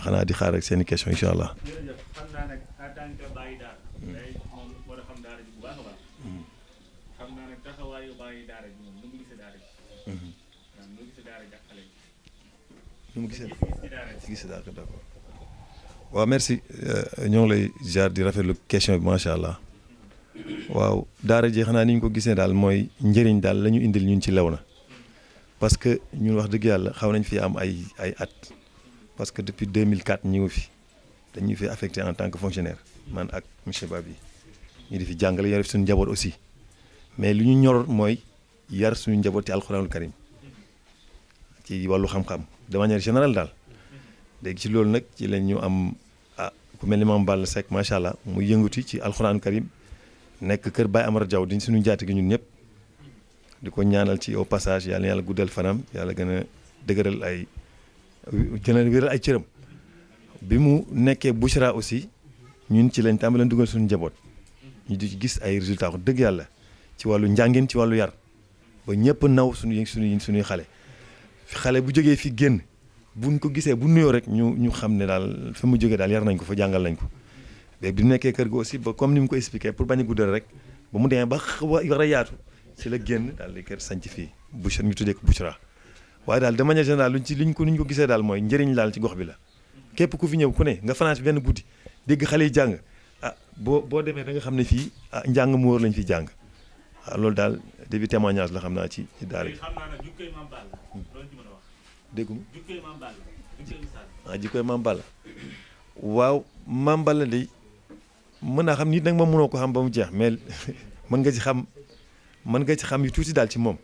Speaker 6: xanaa di xaar ak seen i question incha allah.
Speaker 2: jërëjëf xam naa nag en tant que bàyyi daara day moom war a xam daara ji bu baax a baax xam naa nag taxawaayu bàyyi daara ji moom nu mu gisee daara ji waaw nu mu gisee daara ji ak xale yi
Speaker 6: nu mu gisee
Speaker 2: gis
Speaker 6: daara d'accord waaw merci ñoo ngi lay ziar di rafetlu question bi macha allah waaw daara ji xanaa ni ñu ko gisee daal mooy njëriñ daal la ñu indil ñun ci Léona parce que ñun wax dëgg yàlla xaw nañ fi am ay at parce que depuis 2004 ñu ngi fi dañuy fi affecté en tant que fonctionnaire man ak monsieur Babi ñu di fi jàngale yar suñu njaboot aussi mais lu ñu ñor mooy yar suñu njaboot ci alxuraanul karim ci wàllu xam-xam de manière générale daal léegi ci loolu nag ci lañ ñu am ku mel ni Mame Balla Seck macha allah mu yëngatu ci alxuraanul karim nekk kër Baye Amara Diaw di suñu njaati gi ñun ñëpp di ko ñaanal ci au passage yàlla guddal fanam yàlla gën a dëgëral ay gën a wéral ay cëram bi mu nekkee Bouchra aussi ñun ci lañ tàmbalee dugal suñu njaboot ñu di gis ay résultats wax dëgg yàlla ci wàllu njàngin ci wàllu yar ba ñëpp naw suñuy xale bu jógee fi génn buñ ko gisee bu nuyoo rek ñu xam ne daal fa mu jógee daal yar nañ ko fa jàngal nañ ko léegi bi mu nekkee kër gi aussi ba comme ni mu ko expliqué pour bañ a guddal rek ba mu demee ba war a yaatu ci la génn daal di kër sanc fii Bouchra ñu tuddee ko Bouchra waaye daal de manière générale luñ ko gisee daal mooy njëriñ daal ci gox bi la képp ku fi ñëw ku ne nga fanaan fi benn guddi dégg xale yi jàng boo demee da nga xam ne fii njàng mu wóor lañ fi jàng loolu daal début témoignage la xam naa ci daara
Speaker 2: xam naa nag jukkee Mame Balla loolu ci mën a wax
Speaker 6: dégguma
Speaker 2: jukkee Mame Balla jukkee Oustaz
Speaker 6: jikkoy Mame Balla waaw Mame Balla de mën naa xam nit nag moom mënoo ko xam ba mu jeex mais mën nga ci xam yu tuuti daal ci moom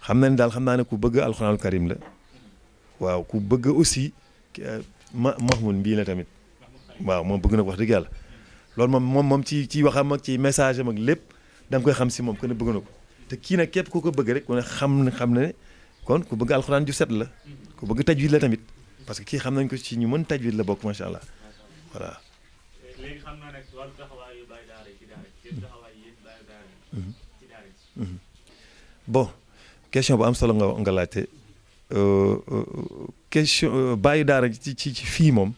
Speaker 6: xam na ne daal xam naa ne ku bëgg alxuraanul karim la waaw ku bëgg aussi Mahmoud mbii la tamit waaw moom bëgg na ko wax dëgg yàlla loolu moom ci waxam ak ci message am ak lépp da nga koy xam si moom que ne bëgg na ko te kii nag képp ku ko bëgg rek ku ne xam ne kon ku bëgg alxuraan ju set la ku bëgg tajwid la tamit parce que kii xam nañ ko ci ñu mën tajwid la bokk macha allah voilà.
Speaker 2: léegi xam naa nag wàllu taxawaayu bàyyi daara ci daara ci taxawaay yéen bàyyi daara ci daara
Speaker 6: bon question bu am solo nga laajte question bàyyi daara ci fii moom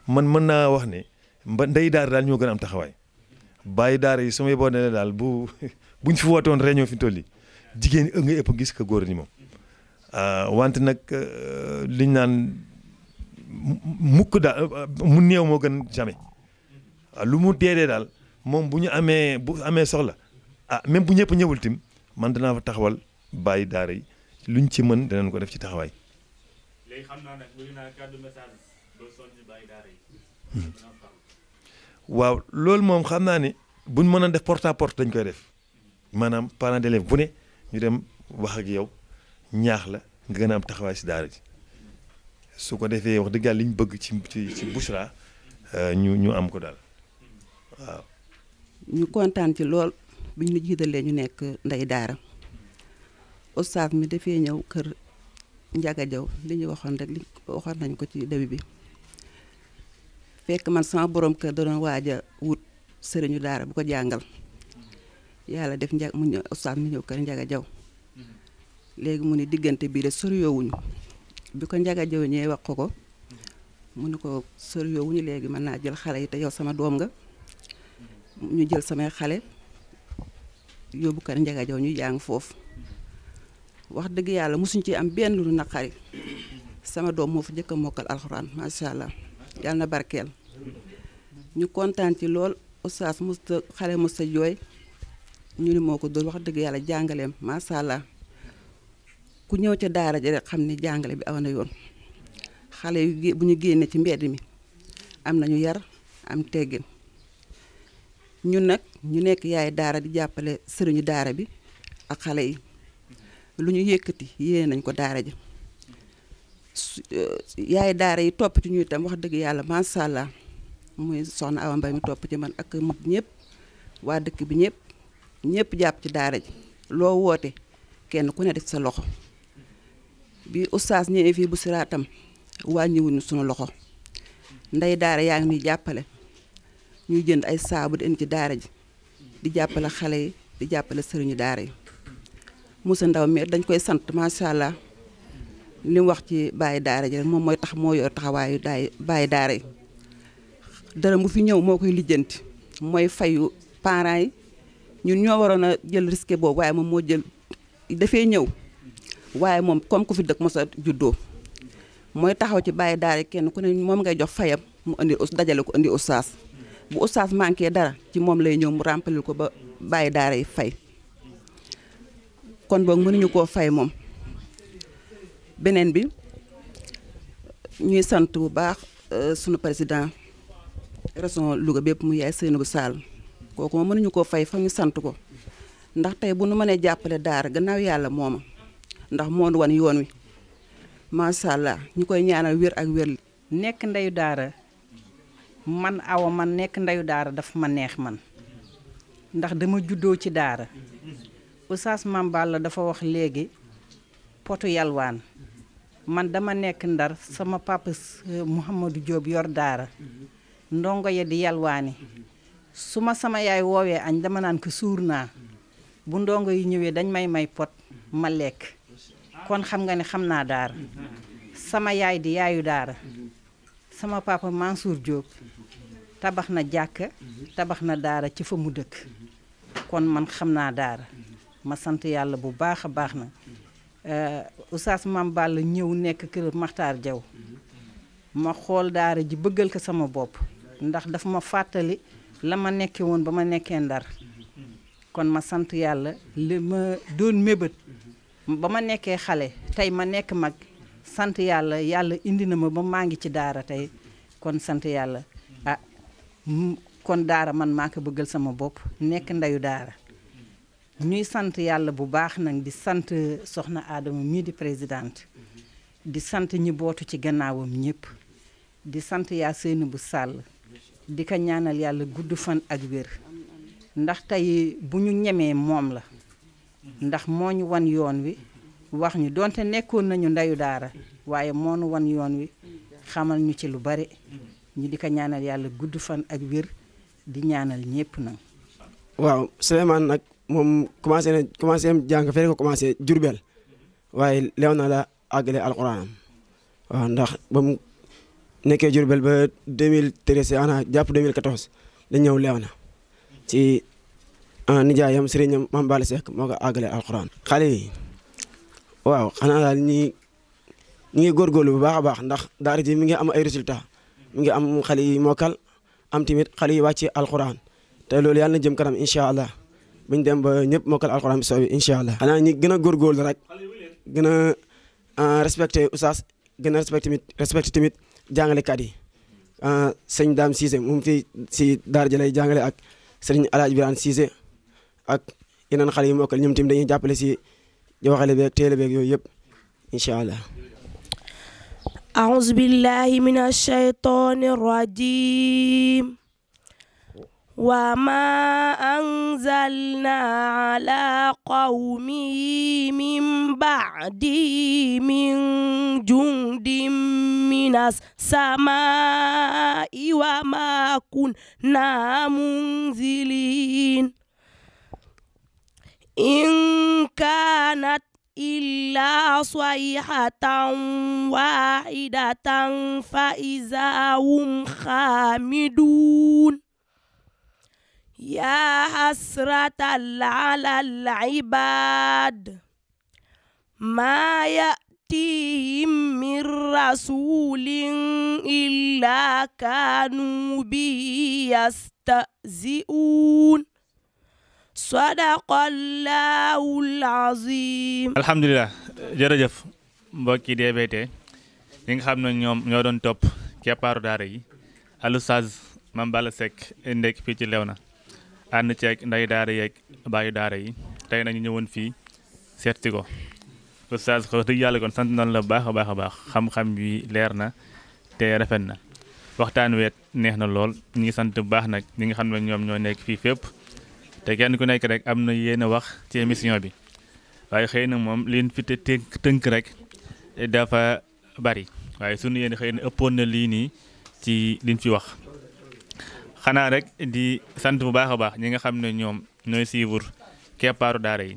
Speaker 6: man mën naa wax ne ndey daara daal ñoo gën a am taxawaay bàyyi daara yi su may boo ne daal buñ fi woote woon réunion fi toll yi jigéen ñi nga ëpp gis ko góor ñi moom wante nag liñ naan mukk daal mu néew moo gën jamais lu mu deedee daal moom bu amee soxla même bu ñëpp ñëwul tim man danaa fa taxawal bàyyi daara yi luñ ci mën danañ ko def ci taxawaay.
Speaker 2: léegi xam naa nag bëgg naa kàddu message doo soññ bàyyi daara yi.
Speaker 6: waaw loolu moom xam naa ne buñ mën a def porte à porte dañ koy def maanaam parents d'élèves bu ne ñu dem wax ak yow ñaax la nga gën a am taxawaay si daara ji su ko defee wax dëgg yàlla li ñu bëgg ci Bouchra ñu am ko daal waaw.
Speaker 7: ñu kontaan ci lool bi ñu jiitalee ñu nekk ndey daara oustaz mi dafee ñëw kër Njaga Jaw li ñu waxoon rek li waxoon nañ ko ci début bi fekk man sama borom kër da doon waaj a wut sëriñu daara bu ko jàngal yàlla def mu ñëw oustaz mi ñëw kër Njaga Jaw léegi mu ni diggante bii de soriyoowuñu bi ko Njaga Jaw ñëwee wax ko mu ni ko soriyoowuñu léegi mën naa jël xale yi te yow sama doom nga ñu jël samay xale yóbbu kër Njaga Jaw ñu jàng foofu wax dëgg yàlla mosuñ ci am benn lu naqari sama doom moo fa njëkk a mokkal alxuraan macha allah yàlla na barkeel ñu kontaan ci lool oustaz xale musta jooy ñu ni moo ko doon wax dëgg yàlla jàngaleem macha allah ku ñëw ca daara ja rek xam ni jàngale bi aw na yoon xale yu bu ñu génnee ci mbedd mi am nañu yar am teggin ñun nag ñu nekk yaay daara di jàppale sëriñu daara bi ak xale yi lu ñu yëkkati yéene nañ ko daara ji yaay daara yi topp ci ñu itam wax dëgg yàlla macha allah muy soxna Awa Mbay mi topp ci man ak mut ñëpp waa dëkk bi ñëpp jàpp ci daara ji loo woote kenn ku ne def sa loxo bi oustaz ñëwee fii bu siraatam wàññiwuñu sunu loxo ndey daara yaa ngi ñuy jàppale ñuy jënd ay saabu di indi ci daara ji di jàppale xale yi di jàppale sëriñu daara yi Moussa Ndaw mi dañ koy sant macha allah li mu wax ci bàyyi daara ji rek moom mooy tax moo yor taxawaayu bàyyi daara yi dara mu fi ñëw moo koy lijjanti mooy fayu parents yi ñun ñoo waroon a jël risque boobu waaye moom moo jël dafay ñëw waaye moom comme ku fi dëkk mos a juddoo mooy taxaw ci bàyyi daara kenn ku ne moom ngay jox fayam mu indi dajale ko indi oustaz bu oustaz manqué dara ci moom lay ñëw mu remplir ko ba bàyyi daara yi fay kon boog mënuñu koo fay moom. beneen bi ñuy sant bu baax sunu président région Louga bépp mu yaay Seynabou Sall kooku moom mënuñu koo fay fa ñu sant ko ndax tey bu nu mënee jàppale daara gannaaw yàlla mooma ndax moo nu wan yoon wi macha allah ñu koy ñaanal wér ak wér.
Speaker 8: nekk ndeyu daara man Awa man nekk ndeyu daara daf ma neex man ndax dama juddoo ci daara Oustaz Mame Balla dafa wax léegi potu yalwaan man dama nekk Ndar sama papa Mouhamadou Diop yor daara ndongo ya di yalwaani su ma sama yaay woowee añ dama naan ko suur naa bu ndongo yi ñëwee dañ may pot ma lekk kon xam nga ne xam naa daara sama yaay di yaayu daara sama papa Mansour Diop tabax na jàkka tabax na daara ci fa mu dëkk kon man xam naa daara ma sant yàlla bu baax a baax na Oustaz Mame Balla ñëw nekk kër Makhtar Diaw ma xool daara ji bëggal ko sama bopp ndax dafa ma fàttali la ma nekkee woon ba ma nekkee Ndar kon ma sant yàlla li ma doon mébét ba ma nekkee xale tey ma nekk mag sant yàlla yàlla indi na ma ba maa ngi ci daara tey kon sant yàlla kon daara man maa ko bëggal sama bopp nekk ndeyu daara ñuy sant yàlla bu baax nag di sant soxna Adama mii di présidente di sant ñi bootu ci gannaawam ñëpp di sant yaa Seynabou Sall di ko ñaanal yàlla gudd fan ak wér ndax tey bu ñu ñemee moom la ndax moo ñu wan yoon wi wax ñu donte nekkoon nañu ndeyu daara waaye moo ñu wan yoon wi xamal ñu ci lu bari ñu di ko ñaanal yàlla gudd fan ak wér di ñaanal ñëpp nag.
Speaker 3: waaw Souleymane nag moom commencé jàng fee ko commencé Jurbel waaye leew na la àggale alxuraanam waaw ndax ba mu nekkee Jurbel ba 2013 ana jàpp 2014 la ñëw leew na ci nijaayam sëriñam Mame Balla Seck moo ko àggale alxuraan. xale yi waaw xanaa daal ñi ngi góorgóorlu bu baax a baax ndax daara ji mi ngi am ay résultats mi ngi am xale yi mokkal am tamit xale yi wàcc alxuraan te loolu yàlla na jëm kanam incha allah buñ dem ba ñëpp mokkal alxuraan bi soobi incha allah. xanaa ñi gën a góorgóorlu rek gën a respecté oustaz gën a respecté tamit jàngalekat yi sëñ Dame Cissé moom fii si daara ji lay jàngale ak sëriñ Alaaji Birane Cissé ak yeneen xale yi mokkal ñoom tamit dañuy jàppale si waxale beeg téele beeg yooyu yëpp incha allah.
Speaker 9: أعوذ بالله من الشيطان الرجيم وما أنزلنا على قومه من بعده من جند من السماء وما كنا منزلين إن كانت إلا صيحة واحدة فإذا هم خامدون يا حسرة على العباد ما يأتيهم من رسول إلا كانوا به يستهزئون sadaqallahul azim.
Speaker 2: alhamdulilah jërëjëf mbokki DBT ñi nga xam ne ñoom ñoo doon topp keppaaru daara yi al Oustaz Mame Balla Seck ndekk fii ci Léona ànd ceeg nday daara yeeg bàyyi daara yi tey nañu ñëwoon fii seet si ko Oustaz wax dëgg yàlla kon sant nañ la baax a baax a baax xam-xam bi leer na te rafet na waxtaan weet neex na lool ñu ngi sant bu baax nag ñi nga xam ne ñoom ñoo nekk fii fépp te kenn ku nekk rek am na yéen a wax ci émission bi waaye xëy na moom liñ fi tënk rek dafa bari waaye sunu yéen xëy na ëppoon na lii nii ci liñ fi wax xanaa rek di sant bu baax a baax ñi nga xam ne ñoom ñooy suivre keppaaru daara yi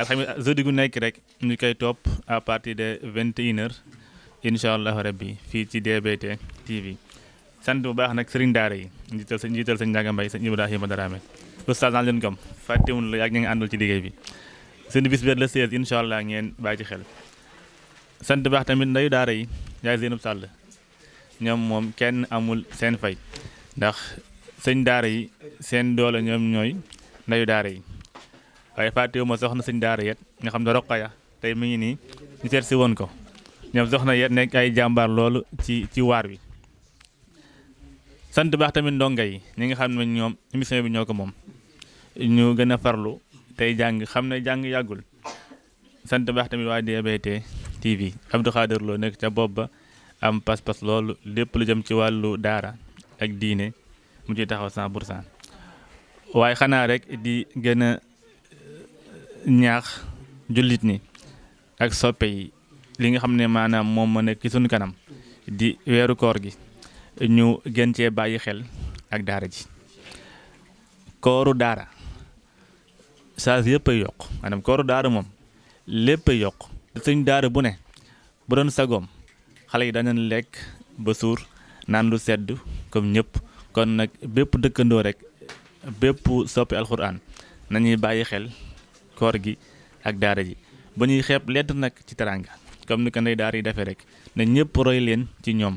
Speaker 2: alxames jeudi gu nekk rek ñu koy topp à partir de 21h incha allah rabbi fii ci DBT TV. sant bu baax nag sëriñ daara yi njiital sëñ Ndiaga Mbaye sëñ Ibrahima Darame oustaz naa leen gëm fàttewul la yàgg ñu ngi àndal ci liggéey bi seen bis bi le 16 incha allah ngeen bàyyi ci xel. sant baax tamit ndayu daara yi yaay Zeynab Sall ñoom moom kenn amul seen fay ndax sëñ daara yi seen doole ñoom ñooy ndayu daara yi waaye fàttewuma soxna sëñ daara yet nga xam ne Roqaya tey mi ngi nii ñu seet si woon ko ñoom soxna yet nekk ay jàmbaar loolu ci waar wi. sant baax tamit ndonga yi ñi nga xam ne ñoom émission bi ñoo ko moom ñu gën a farlu tey jàng xam ne jàng yàggul. sant baax tamit waa DBT TV Abdou Khader Lo nekk ca bopp ba am pas-pas loolu lépp lu jëm ci wàllu daara ak diine mu ciy taxaw 100%. waaye xanaa rek di gën a ñaax jullit ni ak soppe yi li nga xam ne maanaam moom ma nekk ci suñu kanam di weeru koor gi ñu gën cee bàyyi xel ak daara ji. kooru daara saa yëpp ay yokk maanaam kooru daara moom lépp ay yokk suñ daara bu ne bu doon sagoom xale yi danañ lekk ba suur naan lu sedd comme ñëpp kon nag bépp dëkkandoo rek bépp soppi alxuraan nañuy bàyyi xel koor gi ak daara ji ba ñuy xeeb lett nag ci teranga comme ni ko ndey daara yi defee rek na ñëpp roy leen ci ñoom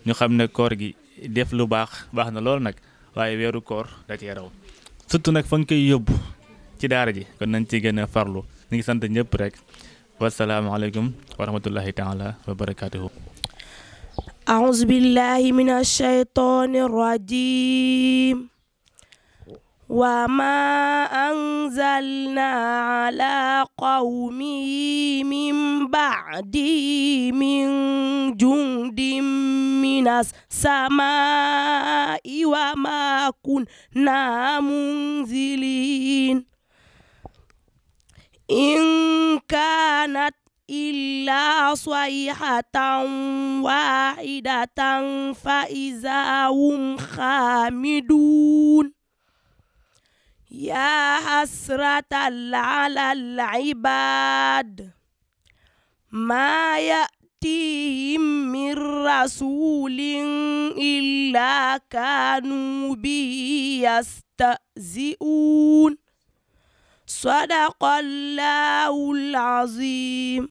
Speaker 2: ñu xam ne koor gi def lu baax na lool nag waaye weeru koor da cee raw surtout nag fa nga koy yóbbu ci daara ji kon nañ ci gën a farlu ñu ngi sant ñëpp rek wasalaamaaleykum wa rahmatullahi taala wa barakatuhu.
Speaker 9: أعوذ بالله من الشيطان الرجيم وما أنزلنا على قومه من بعده من جند من السماء وما كنا منزلين إن كانت إلا صيحة واحدة فإذا هم خامدون يا حسرة على العباد ما يأتيهم من رسول إلا كانوا به يستهزئون صدق الله العظيم